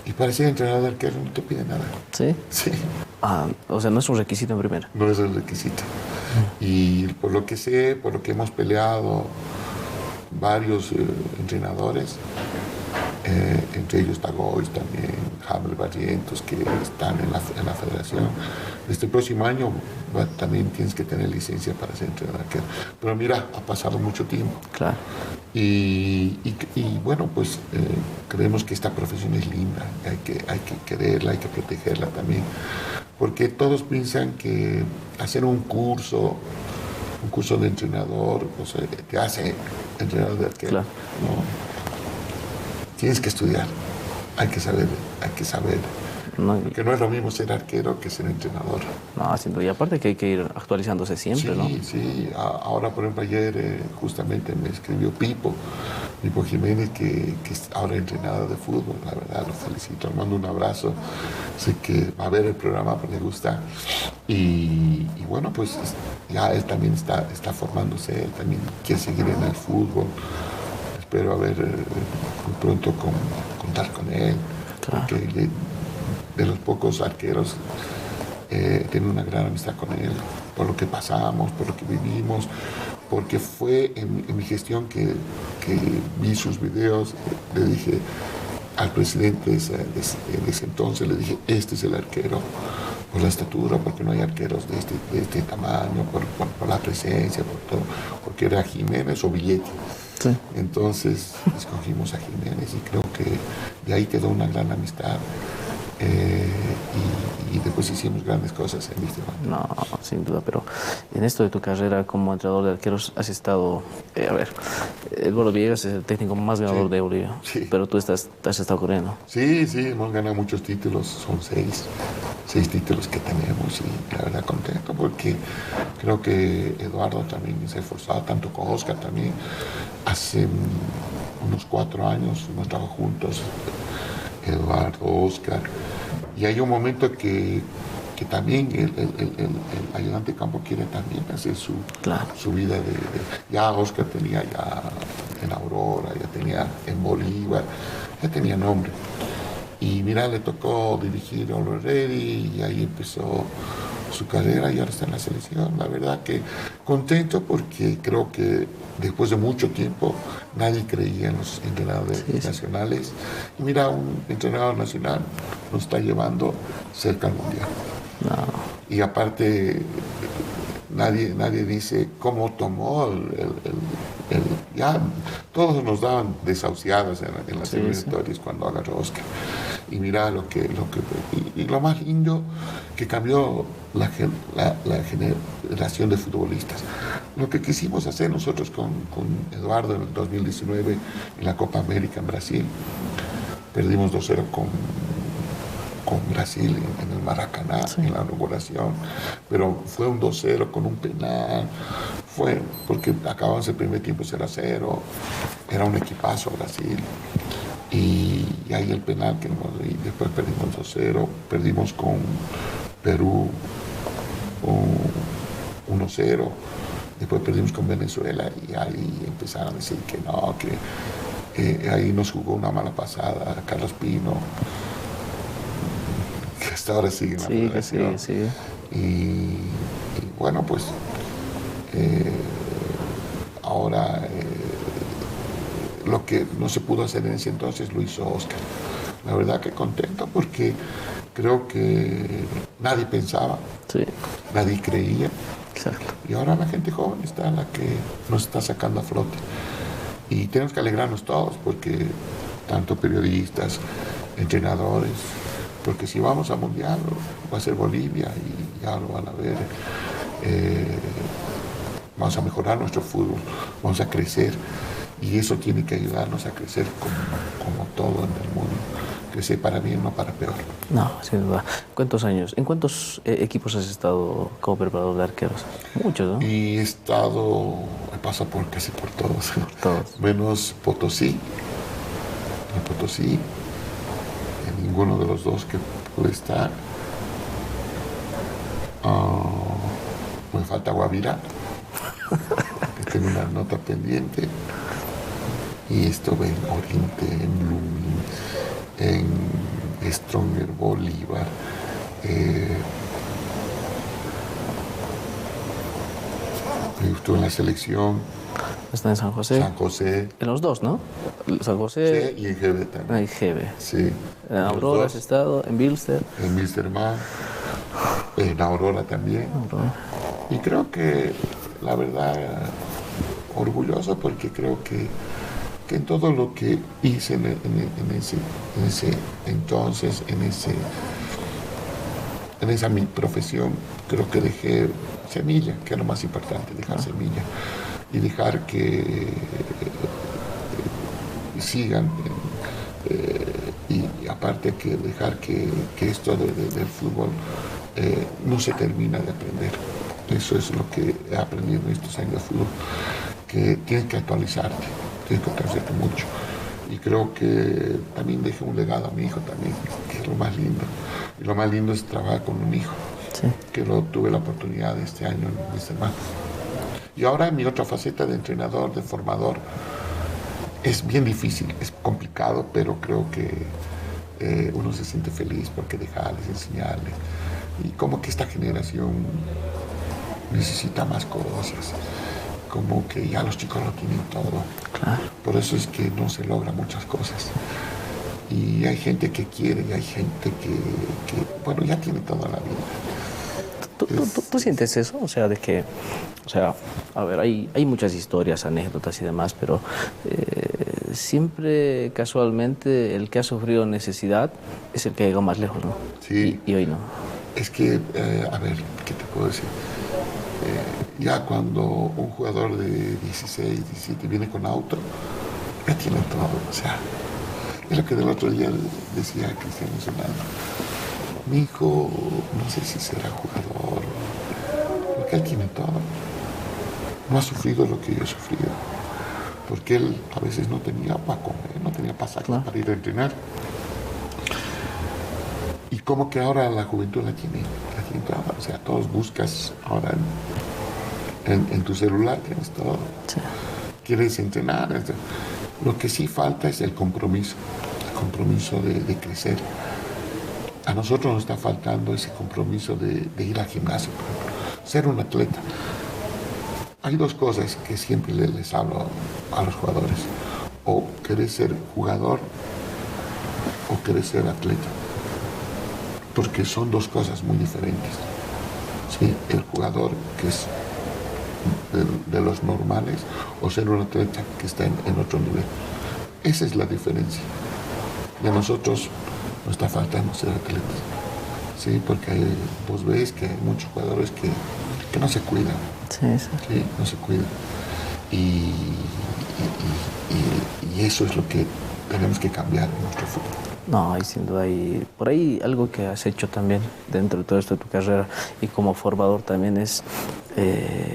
Y para ser entrenador de arquero no te pide nada. ¿Sí? Sí. O sea, no es un requisito en primera. No es el requisito. Y por lo que sé, por lo que hemos peleado varios entrenadores, entre ellos Tagois también, Hamel Barrientos, que están en la federación. Este próximo año también tienes que tener licencia para ser entrenador arquero. Pero mira, ha pasado mucho tiempo. Claro. Y bueno, pues creemos que esta profesión es linda, hay que quererla, hay que protegerla también. Porque todos piensan que hacer un curso de entrenador, o sea, te hace entrenador de arquero. Claro. No. Tienes que estudiar, hay que saber. Porque no es lo mismo ser arquero que ser entrenador. No, sin duda. Y aparte que hay que ir actualizándose siempre, ¿no? Sí. Ahora, por ejemplo, ayer justamente me escribió Pipo Jiménez, que es ahora entrenador de fútbol. La verdad, lo felicito, le mando un abrazo. Sé que va a ver el programa, porque le gusta. Y bueno, pues ya él también está formándose, él también quiere seguir en el fútbol. Espero a ver muy pronto con contar con él, Claro. porque de los pocos arqueros tengo una gran amistad con él, por lo que pasamos, por lo que vivimos, porque fue en mi gestión que vi sus videos, le dije al presidente de ese entonces, le dije, este es el arquero, por la estatura, porque no hay arqueros de este tamaño, por la presencia, por todo, porque era Jiménez o Villetti. Sí. Entonces escogimos a Jiménez y creo que de ahí quedó una gran amistad. Y después hicimos grandes cosas en Víctor. No, sin duda, pero en esto de tu carrera como entrenador de arqueros has estado, a ver, Eduardo Villegas es el técnico más ganador de Bolivia, pero tú has estado corriendo. Sí, hemos ganado muchos títulos, son seis títulos que tenemos y la verdad contento porque creo que Eduardo también se ha esforzado, tanto con Oscar también. Hace unos 4 años hemos trabajado juntos, Eduardo, Oscar, y hay un momento que también el ayudante de campo quiere también hacer su vida ya Oscar tenía ya en Aurora, ya tenía en Bolívar, ya tenía nombre. Y mira, le tocó dirigir a Already y ahí empezó su carrera y ahora está en la selección. La verdad que contento porque creo que después de mucho tiempo nadie creía en los entrenadores nacionales. Y mira, un entrenador nacional nos está llevando cerca al mundial. No. Y aparte, nadie dice cómo tomó ya todos nos daban desahuciados en las eliminatorias cuando agarró Oscar. Y mira y lo más lindo que cambió la generación de futbolistas. Lo que quisimos hacer nosotros con Eduardo en el 2019 en la Copa América en Brasil, perdimos 2-0 con Brasil en el Maracaná, en la inauguración, pero fue un 2-0 con un penal, fue porque acabamos el primer tiempo 0-0, era un equipazo Brasil, y ahí el penal y después perdimos 2-0, perdimos con Perú 1-0, después perdimos con Venezuela y ahí empezaron a decir que no, que ahí nos jugó una mala pasada Carlos Pino, que hasta ahora sigue en la federación. Sí. Y bueno, pues ahora lo que no se pudo hacer en ese entonces lo hizo Oscar. La verdad que contento porque creo que nadie pensaba, nadie creía. Exacto. Y ahora la gente joven está la que nos está sacando a flote. Y tenemos que alegrarnos todos porque tanto periodistas, entrenadores, porque si vamos al mundial va a ser Bolivia y ya lo van a ver. Vamos a mejorar nuestro fútbol, vamos a crecer y eso tiene que ayudarnos a crecer como todo en el mundo. Crecer para bien, no para peor. No, sin duda. ¿Cuántos años? ¿En cuántos equipos has estado como preparador de arqueros? Muchos, ¿no? Y he pasado casi por todos. Todos. Menos Potosí. En Potosí, en ninguno de los dos que pude estar. Me falta Guavirá, que tengo una nota pendiente. Y estuve en Oriente, en Blooming, en Stronger, Bolívar. Estuve en la selección. Está en San José. San José. En los dos, ¿no? San José. Sí, y en GB también. En GB. Sí. En Aurora has estado, en Bilster. En Bilsterman, en Aurora también. Aurora. Y creo que, la verdad, orgulloso porque creo que en todo lo que hice en ese entonces, en esa mi profesión, creo que dejé semilla, que es lo más importante, dejar semilla y dejar que sigan y aparte que dejar que esto del fútbol no se termina de aprender. Eso es lo que he aprendido en estos años de fútbol, que tienes que actualizarte mucho. Y creo que también dejé un legado a mi hijo también, que es lo más lindo. Y lo más lindo es trabajar con un hijo, que lo tuve la oportunidad este año en mi semana. Y ahora en mi otra faceta de entrenador, de formador, es bien difícil, es complicado, pero creo que uno se siente feliz porque dejarles, enseñarles. Y como que esta generación necesita más cosas, como que ya los chicos lo tienen todo. Claro. Por eso es que no se logran muchas cosas. Y hay gente que quiere y hay gente bueno, ya tiene toda la vida. ¿Tú sientes eso? O sea, de que, o sea, a ver, hay muchas historias, anécdotas y demás, pero siempre, casualmente, el que ha sufrido necesidad es el que llegó más lejos, ¿no? Sí. Y hoy no. Es que, a ver, ¿qué te puedo decir? Ya cuando un jugador de 16, 17 viene con auto, ya tiene todo. O sea, es lo que del otro día decía Cristiano Ronaldo. Mi hijo, no sé si será jugador, porque él tiene todo. No ha sufrido lo que yo he sufrido, porque él a veces no tenía para comer, no tenía pasajes para ir a entrenar. Y como que ahora la juventud la tiene toda. O sea, todos buscas ahora en tu celular, tienes todo. Sí. Quieres entrenar. Lo que sí falta es el compromiso de crecer. A nosotros nos está faltando ese compromiso de ir al gimnasio, por ejemplo, ser un atleta. Hay dos cosas que siempre les hablo a los jugadores. O querés ser jugador o querés ser atleta. Porque son dos cosas muy diferentes. ¿Sí? El jugador que es de los normales o ser un atleta que está en otro nivel. Esa es la diferencia. Y a nosotros nos está faltando ser atletas. Sí, porque vos ves que hay muchos jugadores que no se cuidan. Sí, sí. Sí, no se cuidan. Y eso es lo que tenemos que cambiar en nuestro fútbol. No, y sin duda, y por ahí algo que has hecho también dentro de todo esto de tu carrera y como formador también es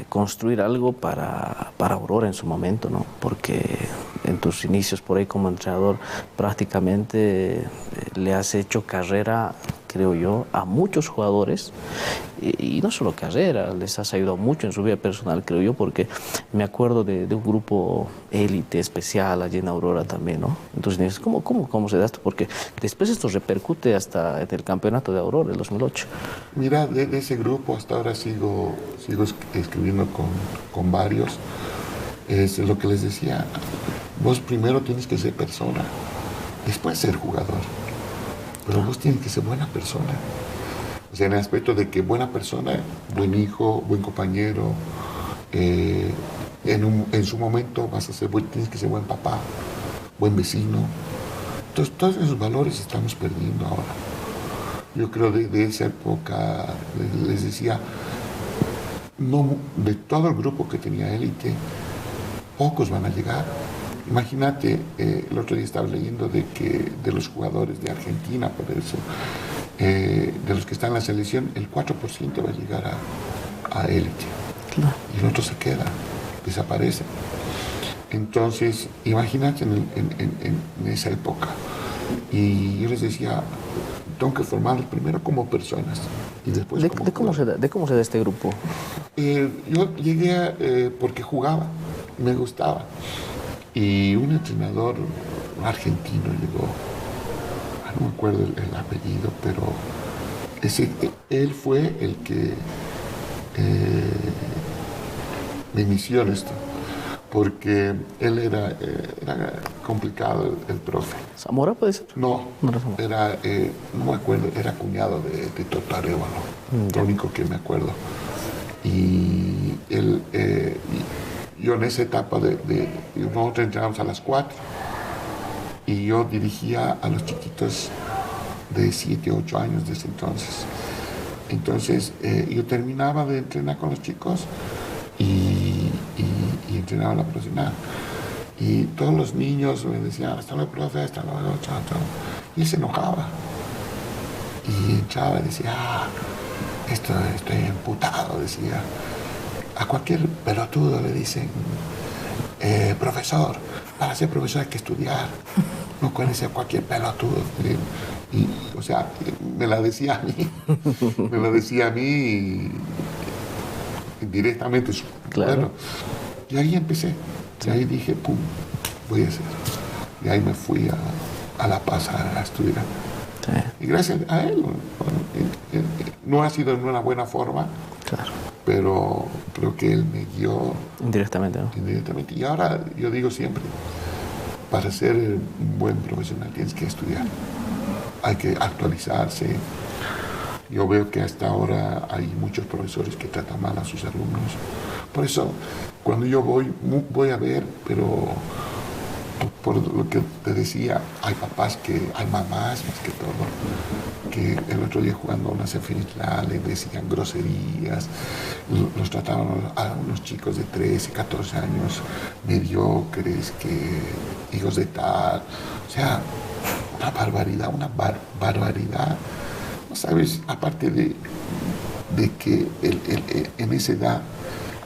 construir algo para Aurora en su momento, ¿no? Porque en tus inicios por ahí como entrenador prácticamente le has hecho carrera, creo yo, a muchos jugadores y no solo carrera, les has ayudado mucho en su vida personal, creo yo, porque me acuerdo de un grupo élite especial allí en Aurora también, ¿no? Entonces, ¿cómo se da esto? Porque después esto repercute hasta en el campeonato de Aurora del 2008. Mira, de ese grupo hasta ahora sigo escribiendo con varios. Es lo que les decía, vos primero tienes que ser persona, después ser jugador. Pero vos tienes que ser buena persona. O sea, en el aspecto de que buena persona, buen hijo, buen compañero, en su momento tienes que ser buen papá, buen vecino. Entonces, todos esos valores estamos perdiendo ahora. Yo creo de esa época, les decía, no, de todo el grupo que tenía élite, pocos van a llegar. Imagínate, el otro día estaba leyendo de los jugadores de Argentina, por eso, de los que están en la selección, el 4% va a llegar a élite. Claro. Y el otro se queda, desaparece. Entonces, imagínate en esa época. Y yo les decía, tengo que formarlos primero como personas y después ¿Cómo se da este grupo? Yo llegué porque jugaba, me gustaba. Y un entrenador argentino llegó, no me acuerdo el apellido, pero él fue el que me inició en esto, porque él era complicado el profe. ¿Zamora puede ser? No, Zamora. no me acuerdo, era cuñado de Toto Arévalo, lo único que me acuerdo. Y él... yo en esa etapa nosotros entrenamos a las 4 y yo dirigía a los chiquitos de 7, 8 años desde entonces. Entonces yo terminaba de entrenar con los chicos y entrenaba a la profesional. Y todos los niños me decían, hasta luego, profe, hasta luego, chao, chao. Y él se enojaba. Y entraba y decía, estoy emputado, decía. A cualquier pelotudo le dicen, profesor, para ser profesor hay que estudiar, no puede ser cualquier pelotudo. O sea, me la decía a mí directamente. Claro. Bueno, y ahí empecé, y ahí dije, pum, voy a hacer. Y ahí me fui a La Paz a estudiar. Sí. Y gracias a él, no ha sido en una buena forma, Claro. pero creo que él me guió Indirectamente, ¿no? indirectamente. Y ahora yo digo siempre, para ser un buen profesional tienes que estudiar, hay que actualizarse. Yo veo que hasta ahora hay muchos profesores que tratan mal a sus alumnos. Por eso, cuando yo voy a ver, pero por lo que te decía, hay papás hay mamás más que todo, que el otro día jugando a una semifinal le decían groserías, los trataban a unos chicos de 13, 14 años, mediocres, que hijos de tal, o sea, una barbaridad, barbaridad. No sabes, aparte de que en esa edad,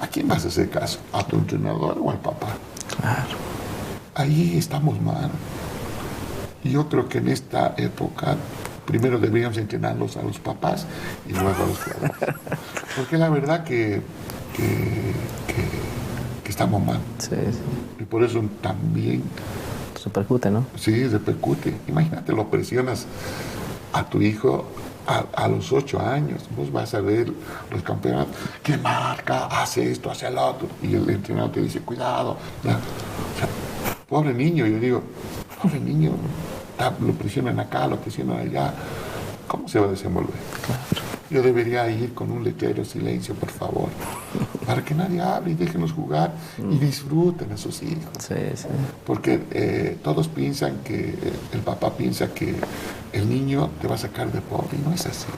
¿a quién vas a hacer caso? ¿A tu entrenador o al papá? Claro. Ahí estamos mal. Y yo creo que en esta época primero deberíamos entrenarlos a los papás y luego a los jugadores. Porque la verdad que estamos mal. Sí, sí. Y por eso también... Se repercute, ¿no? Sí, repercute. Imagínate, lo presionas a tu hijo a los 8 años. Vos vas a ver los campeonatos. ¿Qué marca? Hace esto, hace el otro. Y el entrenador te dice, cuidado. O sea, pobre niño, yo digo, pobre niño. Lo presionan acá, lo presionan allá. ¿Cómo se va a desenvolver? Claro. Yo debería ir con un letrero, silencio, por favor, para que nadie hable y déjenos jugar y disfruten a sus hijos. Sí, sí. Porque todos piensan que, el papá piensa que el niño te va a sacar de pobre, y no es así.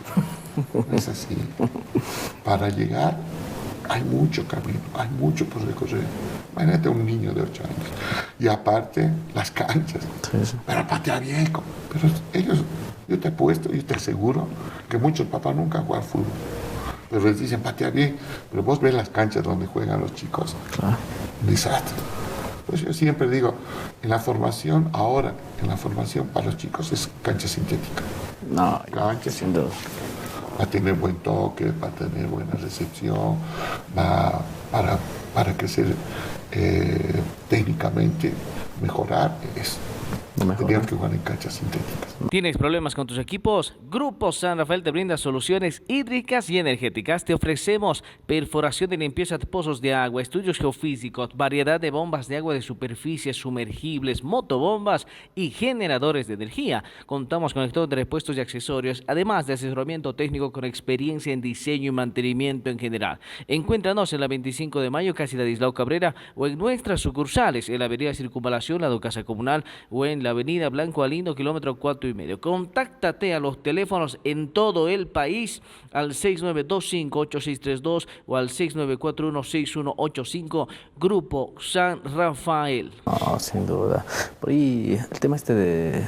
No es así. Para llegar hay mucho camino, hay mucho por recorrer. Imagínate un niño de 8 años. Y aparte, las canchas. Sí, sí. Pero patea bien. Pero ellos, yo te apuesto, yo te aseguro que muchos papás nunca han jugado fútbol. Pero les dicen, patea bien. Pero vos ves las canchas donde juegan los chicos. Claro. Un desastre. Pues yo siempre digo, en la formación para los chicos es cancha sintética. No, Cancha sin duda. Va a tener buen toque, va a tener buena recepción, va para crecer técnicamente, mejorar, tendrían que jugar en canchas sintéticas. ¿Tienes problemas con tus equipos? Grupo San Rafael te brinda soluciones hídricas y energéticas. Te ofrecemos perforación y limpieza de pozos de agua, estudios geofísicos, variedad de bombas de agua de superficie, sumergibles, motobombas y generadores de energía. Contamos con todo de repuestos y accesorios, además de asesoramiento técnico con experiencia en diseño y mantenimiento en general. Encuéntranos en la 25 de mayo, casi Ladislao Cabrera, o en nuestras sucursales, en la avenida Circunvalación, la Casa Comunal, o en la avenida Blanco Alindo, kilómetro 4,5. Contáctate a los teléfonos en todo el país al 6925-8632 o al 6941-6185, Grupo San Rafael. No, sin duda. Por ahí el tema de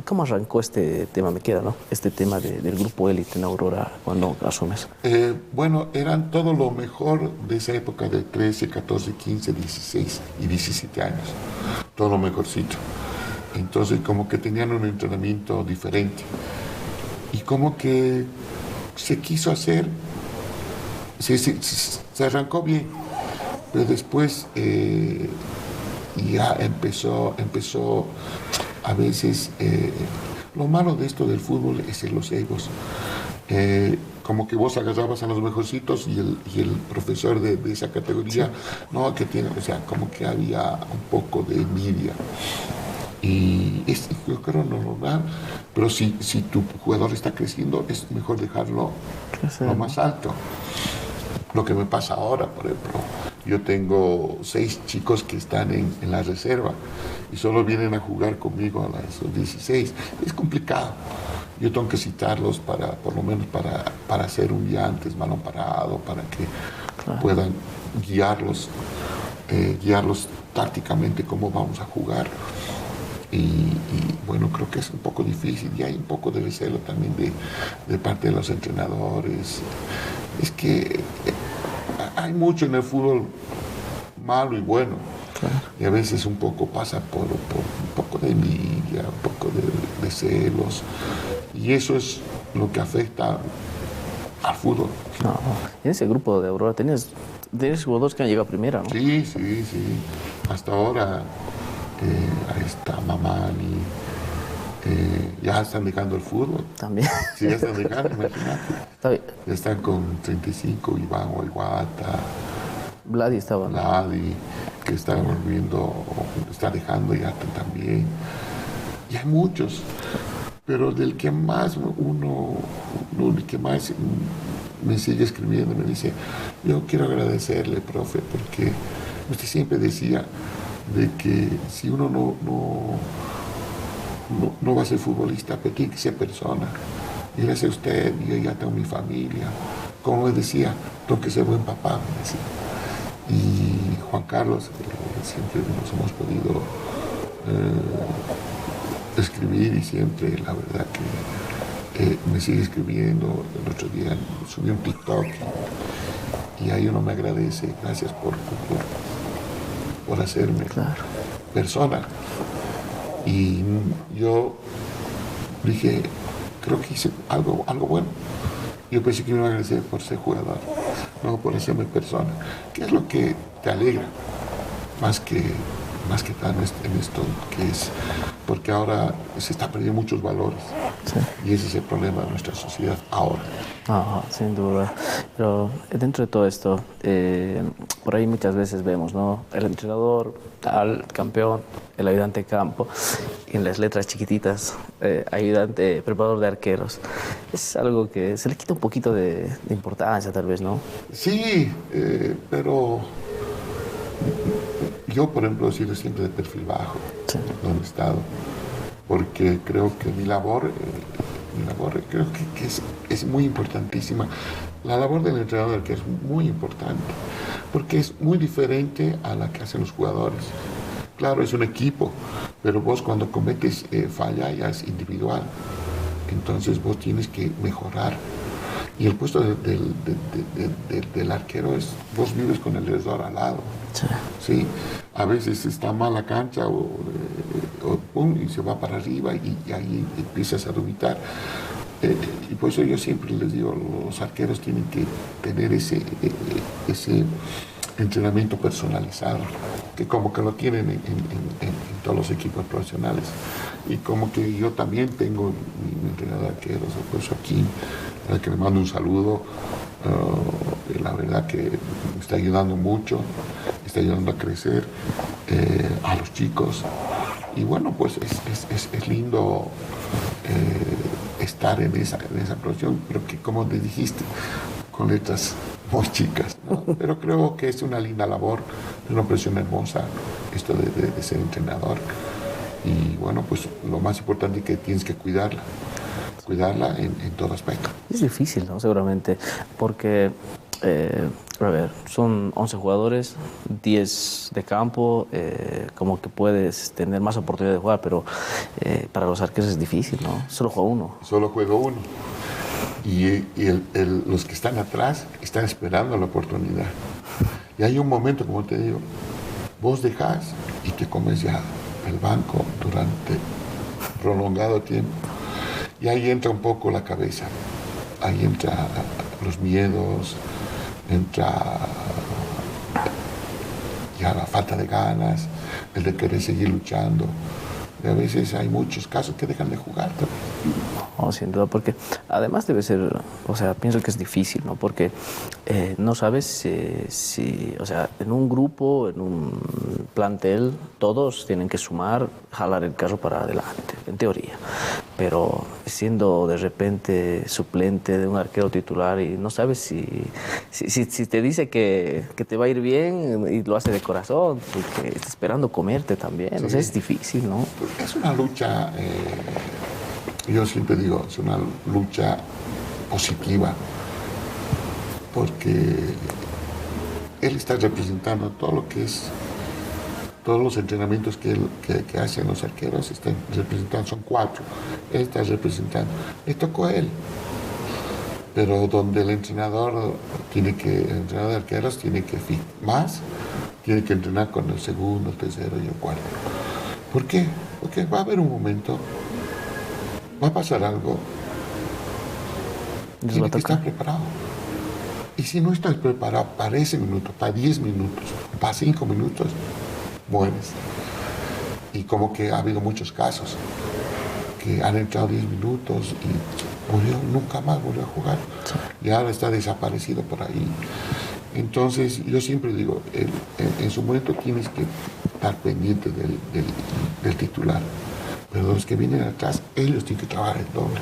cómo arrancó este tema, me queda, ¿no? Este tema del grupo élite en Aurora, cuando asumes. Bueno, eran todo lo mejor de esa época de 13, 14, 15, 16 y 17 años. Todo lo mejorcito. Entonces como que tenían un entrenamiento diferente. Y como que se quiso hacer, se arrancó bien, pero después ya empezó a veces, lo malo de esto del fútbol es los egos. Como que vos agarrabas a los mejorcitos y el profesor de esa categoría, no, que tiene, o sea, como que había un poco de envidia. Y yo creo normal, pero si tu jugador está creciendo, es mejor dejarlo lo más alto. Lo que me pasa ahora, por ejemplo, yo tengo 6 chicos que están en la reserva y solo vienen a jugar conmigo a las 16. Es complicado. Yo tengo que citarlos por lo menos para hacer un día antes balón parado, para que puedan guiarlos tácticamente cómo vamos a jugar. Y bueno, creo que es un poco difícil y hay un poco de recelo también de parte de los entrenadores. Es que hay mucho en el fútbol malo y bueno. Claro. Y a veces un poco pasa por un poco de envidia, un poco de celos. Y eso es lo que afecta al fútbol. No, en ese grupo de Aurora tenías jugadores que han llegado a primera, ¿no? Sí. hasta ahora ahí está Mamani, ya están dejando el fútbol. También. Sí, ya están dejando, imagínate. Está bien. Ya están con 35, Iván Guaiguata, Vladi estaba, ¿no? Vladi, que está volviendo, está dejando ya también. Y hay muchos, pero del que más el que más me sigue escribiendo, me dice, yo quiero agradecerle, profe, porque usted siempre decía de que si uno no va a ser futbolista, pero tiene que ser persona. Y gracias a usted, yo ya tengo mi familia. Como me decía, tengo que ser buen papá, me decía. Y Juan Carlos, siempre nos hemos podido escribir y siempre, la verdad que me sigue escribiendo. El otro día subí un TikTok y ahí uno me agradece, gracias por hacerme persona. Y yo dije, creo que hice algo bueno. Yo pensé que me iba a agradecer por ser jugador, no por hacerme persona. ¿Qué es lo que te alegra? Más que estar en esto que es, porque ahora se está perdiendo muchos valores. Sí. Y ese es el problema de nuestra sociedad ahora. Sin duda. Pero dentro de todo esto, por ahí muchas veces vemos, ¿no? El entrenador, tal, campeón, el ayudante de campo, y en las letras chiquititas, ayudante, preparador de arqueros. Es algo que se le quita un poquito de importancia, tal vez, ¿no? Sí, pero yo, por ejemplo, he sido siempre de perfil bajo, Sí. donde he estado, porque creo que mi labor creo que es muy importantísima. La labor del entrenador que es muy importante, porque es muy diferente a la que hacen los jugadores. Claro, es un equipo, pero vos cuando cometes falla ya es individual. Entonces vos tienes que mejorar. Y el puesto del arquero es, vos vives con el defensor al lado. Sí. ¿Sí? A veces está mal la cancha o pum, y se va para arriba y ahí empiezas a dubitar. Y por eso yo siempre les digo, los arqueros tienen que tener ese entrenamiento personalizado, que como que lo tienen en todos los equipos profesionales. Y como que yo también tengo mi entrenador de arqueros, el profesor Kim, al que le mando un saludo. La verdad que me está ayudando mucho, me está ayudando a crecer a los chicos. Y bueno, pues es lindo estar en esa profesión, pero que como te dijiste, con letras muy chicas, ¿no? Pero creo que es una linda labor, es una profesión hermosa, esto de ser entrenador. Y bueno, pues lo más importante es que tienes que cuidarla en todo aspecto. Es difícil, ¿no? Seguramente, porque, a ver, son 11 jugadores, 10 de campo, como que puedes tener más oportunidad de jugar, pero para los arqueros es difícil, ¿no? Solo juega uno. Solo juega uno. Y los que están atrás están esperando la oportunidad. Y hay un momento, como te digo, vos dejás y te comes ya el banco durante prolongado tiempo. Y ahí entra un poco la cabeza, ahí entra los miedos, entra ya la falta de ganas, el de querer seguir luchando. Y a veces hay muchos casos que dejan de jugar también. No, sin duda, porque además debe ser, o sea, pienso que es difícil, ¿no? Porque no sabes si, o sea, en un grupo, en un plantel, todos tienen que sumar, jalar el carro para adelante, en teoría. Pero siendo de repente suplente de un arquero titular y no sabes si te dice que te va a ir bien y lo hace de corazón, porque está esperando comerte también, sí. O sea, es difícil, ¿no? Es una lucha... yo siempre digo, es una lucha positiva, porque él está representando todo lo que es, todos los entrenamientos que hacen los arqueros, están representando, son 4, él está representando, le tocó a él, pero donde el entrenador de arqueros tiene que tiene que entrenar con el segundo, el tercero y el cuarto. ¿Por qué? Porque va a haber un momento, va a pasar algo, tiene que estar preparado. Y si no estás preparado para ese minuto, para 10 minutos, para 5 minutos, mueres. Y como que ha habido muchos casos que han entrado 10 minutos y murió, nunca más volvió a jugar. Y ahora está desaparecido por ahí. Entonces, yo siempre digo, en su momento tienes que estar pendiente del titular. Pero los que vienen atrás, ellos tienen que trabajar el doble.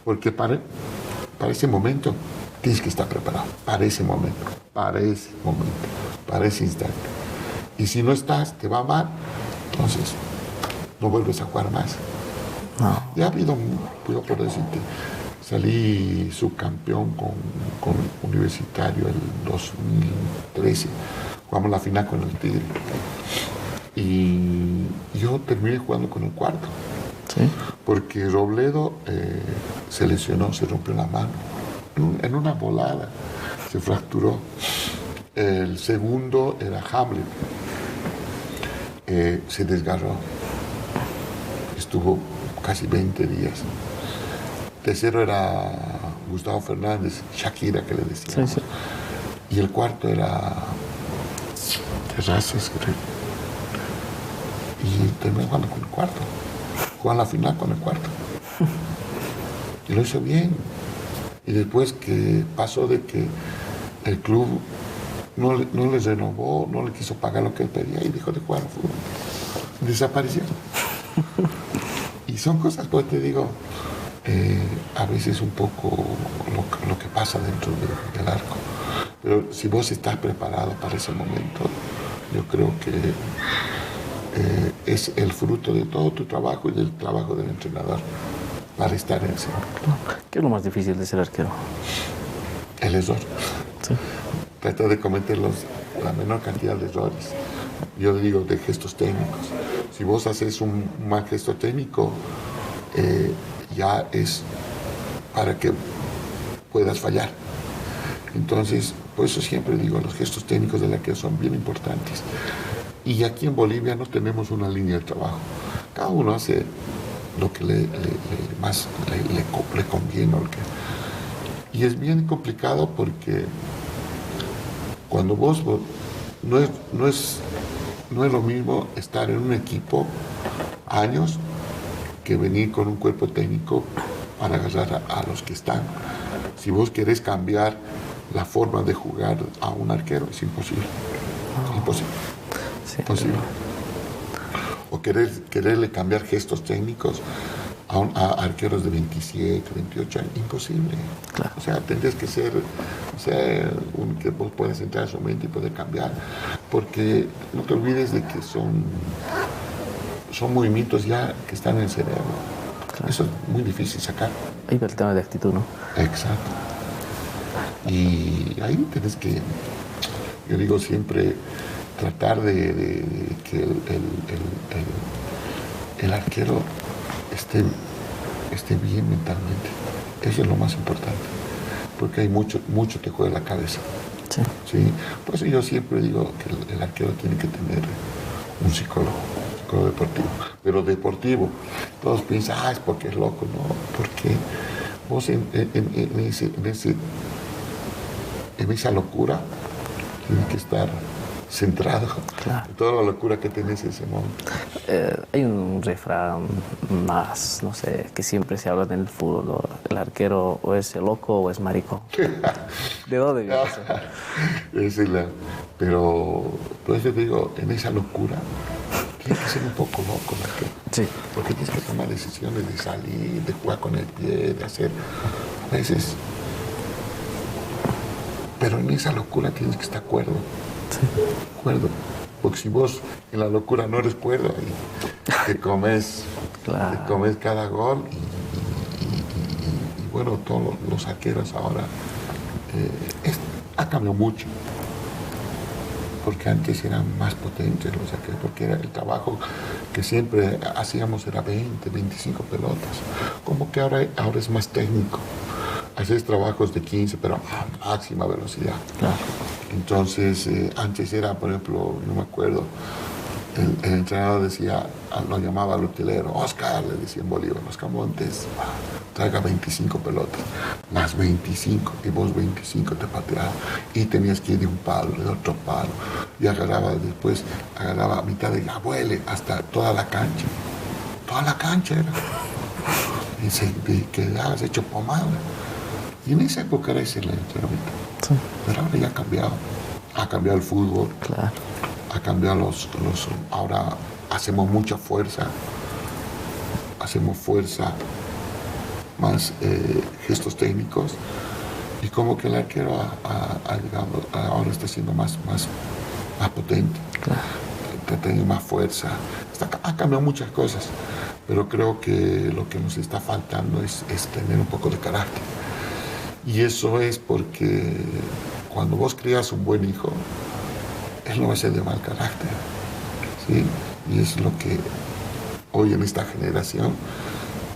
Porque para ese momento tienes que estar preparado. Para ese momento, para ese instante. Y si no estás, te va mal, entonces no vuelves a jugar más. No. Ya ha habido, yo por decirte, salí subcampeón con Universitario el 2013. Jugamos la final con el Tigre. Y yo terminé jugando con el cuarto. Sí. Porque Robledo se lesionó, se rompió la mano. En una volada se fracturó. El segundo era Hamlet. Se desgarró. Estuvo casi 20 días. Tercero era Gustavo Fernández, Shakira, que le decíamos. Sí, sí. Y el cuarto era Terrazas, creo. Y terminé jugando con el cuarto. Jugó la final con el cuarto. Y lo hizo bien. Y después que pasó de que el club no le renovó, no le quiso pagar lo que él pedía y dejó de jugar al fútbol. Desapareció. Y son cosas, pues te digo, a veces un poco lo que pasa dentro del arco. Pero si vos estás preparado para ese momento, yo creo que es el fruto de todo tu trabajo y del trabajo del entrenador para estar en ese momento. ¿Qué es lo más difícil de ser arquero? El error. Sí. Trata de cometer la menor cantidad de errores. Yo digo de gestos técnicos. Si vos haces un mal gesto técnico, ya es para que puedas fallar. Entonces, por eso siempre digo, los gestos técnicos del arquero son bien importantes. Y aquí en Bolivia no tenemos una línea de trabajo. Cada uno hace lo que más le conviene. Y es bien complicado porque cuando vos no es lo mismo estar en un equipo años que venir con un cuerpo técnico para agarrar a los que están. Si vos querés cambiar la forma de jugar a un arquero, es imposible. Imposible. Sí. Imposible. O quererle cambiar gestos técnicos a arqueros de 27, 28 años, imposible. Claro. O sea, tendrías que ser, que vos puedas entrar a su mente y poder cambiar. Porque no te olvides de que son movimientos ya que están en el cerebro. Claro. Eso es muy difícil sacar. Ahí va el tema de actitud, ¿no? Exacto. Y ahí tienes que, yo digo siempre, tratar de que el arquero esté bien mentalmente. Eso es lo más importante, porque hay mucho que juega la cabeza. Sí. ¿Sí? Por eso yo siempre digo que el arquero tiene que tener un psicólogo deportivo, pero deportivo. Todos piensan, es porque es loco, no, porque vos en esa locura tienes que estar centrado. Claro. En toda la locura que tenés en ese momento. Hay un refrán más, no sé, que siempre se habla en el fútbol, ¿no? El arquero o es loco o es marico. ¿De dónde viene eso? Pero por eso te digo, en esa locura tienes que ser un poco loco, ¿no? Sí. Porque tienes que tomar decisiones de salir, de jugar con el pie, de hacer a veces. Pero en esa locura tienes que estar cuerdo. Sí. Cuerdo. Porque si vos en la locura no eres cuerdo, y te comes, Claro. te comes cada gol y bueno, todos los arqueros ahora ha cambiado mucho. Porque antes eran más potentes los arqueros, porque era el trabajo que siempre hacíamos era 20, 25 pelotas. Como que ahora es más técnico. Haces trabajos de 15, pero a máxima velocidad. Claro. Entonces, antes era, por ejemplo, no me acuerdo, el entrenador decía, lo llamaba al utilero, Oscar, le decía en Bolívar, Oscar Montes, traiga 25 pelotas, más 25, y vos 25 te pateaba, y tenías que ir de un palo, de otro palo, y agarraba a mitad de la vuele hasta toda la cancha era, y te quedabas hecho pomada, y en esa época era excelente, sí. Pero ahora ya ha cambiado el fútbol, claro. Ha cambiado ahora hacemos mucha fuerza, más gestos técnicos, y como que el arquero ha llegado, ahora está siendo más potente, claro. Está teniendo más fuerza, ha cambiado muchas cosas, pero creo que lo que nos está faltando es tener un poco de carácter, y eso es porque cuando vos crías un buen hijo, él no va a ser de mal carácter, ¿sí? Y es lo que hoy en esta generación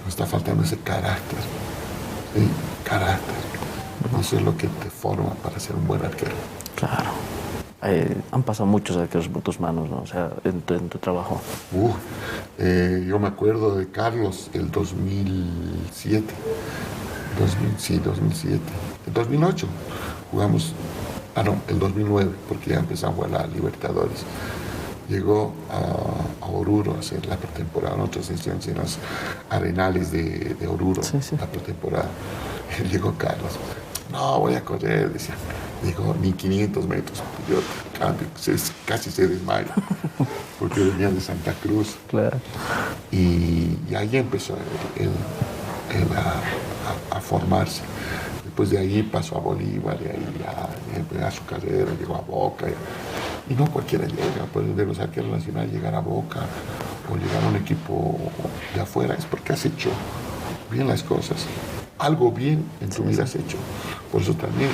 nos está faltando, ese carácter, ¿sí? Carácter. Eso es lo que te forma para ser un buen arquero. Claro. Han pasado muchos arqueros por tus manos, ¿no? O sea, en tu trabajo. Yo me acuerdo de Carlos, el 2007. 2007. El 2008 jugamos, el 2009, porque ya empezamos a jugar la Libertadores. Llegó a Oruro a hacer la pretemporada, nosotros hacíamos en los arenales de Oruro, sí. La pretemporada. Llegó Carlos, no voy a correr, decía. Llegó ni 500 metros, yo casi se desmaya, porque venía de Santa Cruz. Claro. Y ahí empezó él a formarse. Después de ahí pasó a Bolívar, y ahí a su carrera, llegó a Boca. Y no cualquiera llega, pues de los arqueros nacionales llegar a Boca o llegar a un equipo de afuera es porque has hecho bien las cosas. Algo bien en tu vida has hecho. Por eso también,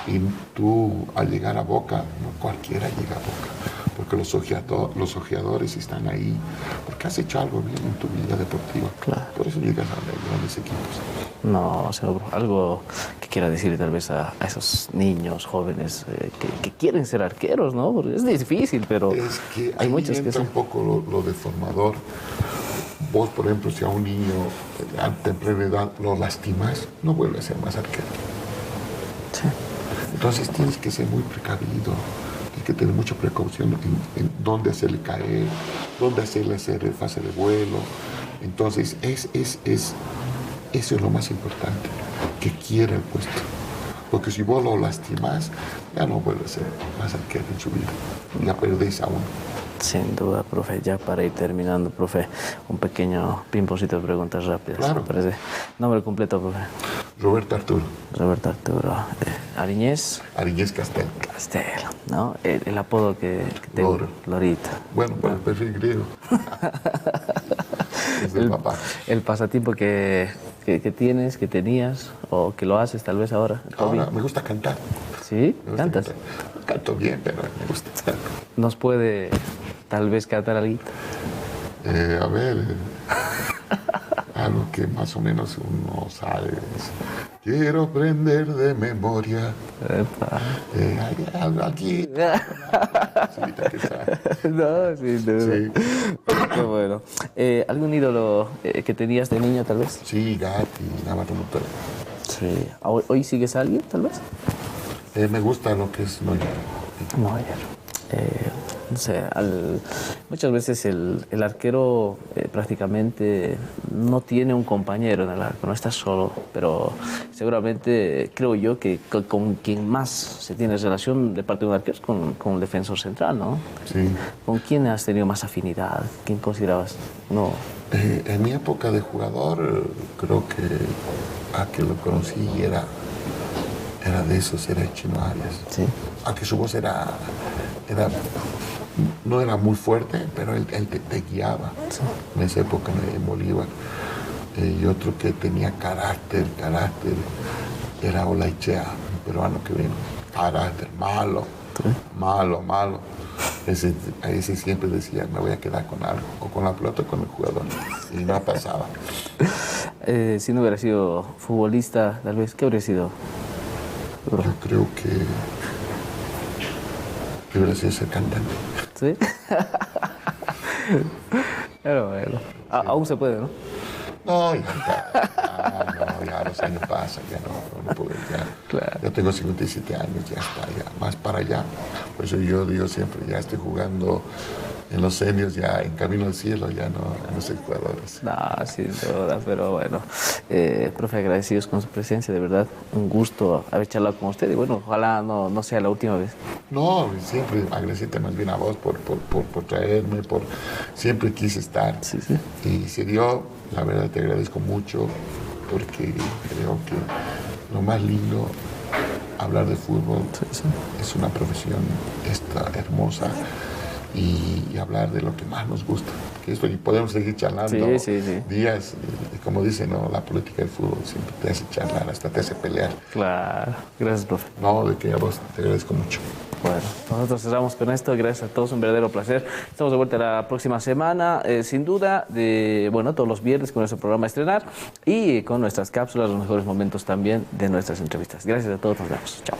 y tú al llegar a Boca, no cualquiera llega a Boca, porque los ojeadores están ahí, porque has hecho algo bien en tu vida deportiva. Claro. Por eso llegas a los grandes equipos. No, o sea, algo que quiera decirle tal vez a esos niños, jóvenes que quieren ser arqueros, ¿no? Porque es difícil, pero es que hay muchos que entra un poco lo deformador. Vos, por ejemplo, si a un niño a temprana edad lo lastimas, no vuelve a ser más arquero. Sí. Entonces tienes que ser muy precavido, tienes que tener mucha precaución en dónde hacerle caer, dónde hacerle hacer fase de vuelo. Entonces eso es lo más importante, que quiera el puesto. Porque si vos lo lastimas, ya no vuelve a ser más arquero en su vida. Ya perdés a uno. Sin duda, profe. Ya para ir terminando, profe, un pequeño pimponcito de preguntas rápidas. Claro. ¿Me parece? Nombre completo, profe. Roberto Arturo. Roberto Arturo. Ariñez. Ariñez Castel. Castel, ¿no? El apodo que te... Loro. Lorita. Bueno, por el perfil griego. Es el papá. El pasatiempo que tienes, que tenías, o que lo haces tal vez ahora. Ahora me gusta cantar. ¿Sí? ¿Cantas? Canto bien, pero me gusta. ¿Nos puede tal vez cantar algo? A ver, algo que más o menos uno sabe. Quiero aprender de memoria. Aquí. No, sin duda. Sí. Qué bueno. ¿Algún ídolo que tenías de niño, tal vez? Sí, Gatti, Navarro Montero. Sí. ¿Hoy sigues a alguien, tal vez? Me gusta lo que es Neuer. No sé, muchas veces el arquero prácticamente no tiene un compañero en el arco, no está solo, pero seguramente creo yo que con quien más se tiene relación de parte de un arquero es con el defensor central, ¿no? Sí. ¿Con quién has tenido más afinidad? ¿Quién considerabas? No. En mi época de jugador, creo que a que lo conocí era de esos, era Chino Arias. Sí. Aunque su voz no era muy fuerte, pero él te guiaba. Sí. En esa época en Bolívar. Y otro que tenía carácter, era Olaichea, un peruano que vino. Carácter, malo, sí. malo. Ese siempre decía, me voy a quedar con algo, o con la pelota o con el jugador. Y no pasaba. Si no hubiera sido futbolista, tal vez, ¿qué habría sido? Yo creo que hubiera sido ser cantante. ¿Sí? Pero bueno, aún se puede, ¿no? No, ya los años pasan, ya no puedo, ya. Claro. Yo tengo 57 años, ya está, ya más para allá. Por eso yo digo siempre, ya estoy jugando en los seniors, ya en camino al cielo, ya no soy jugador. No, sin duda, pero bueno, profe, agradecidos con su presencia, de verdad, un gusto haber charlado con usted y bueno, ojalá no sea la última vez. No, siempre agradecerte más bien a vos por traerme, siempre quise estar. Sí, sí. Y se dio, la verdad te agradezco mucho porque creo que lo más lindo, hablar de fútbol, Sí. es una profesión hermosa y hablar de lo que más nos gusta. Que esto, y podemos seguir charlando Sí. días, y como dicen, ¿no? La política del fútbol siempre te hace charlar, hasta te hace pelear. Claro, gracias, profe. No, de que a vos te agradezco mucho. Bueno, nosotros cerramos con esto. Gracias a todos, un verdadero placer. Estamos de vuelta la próxima semana, sin duda, todos los viernes con nuestro programa Estrenar y con nuestras cápsulas, los mejores momentos también de nuestras entrevistas. Gracias a todos, nos vemos. Chao.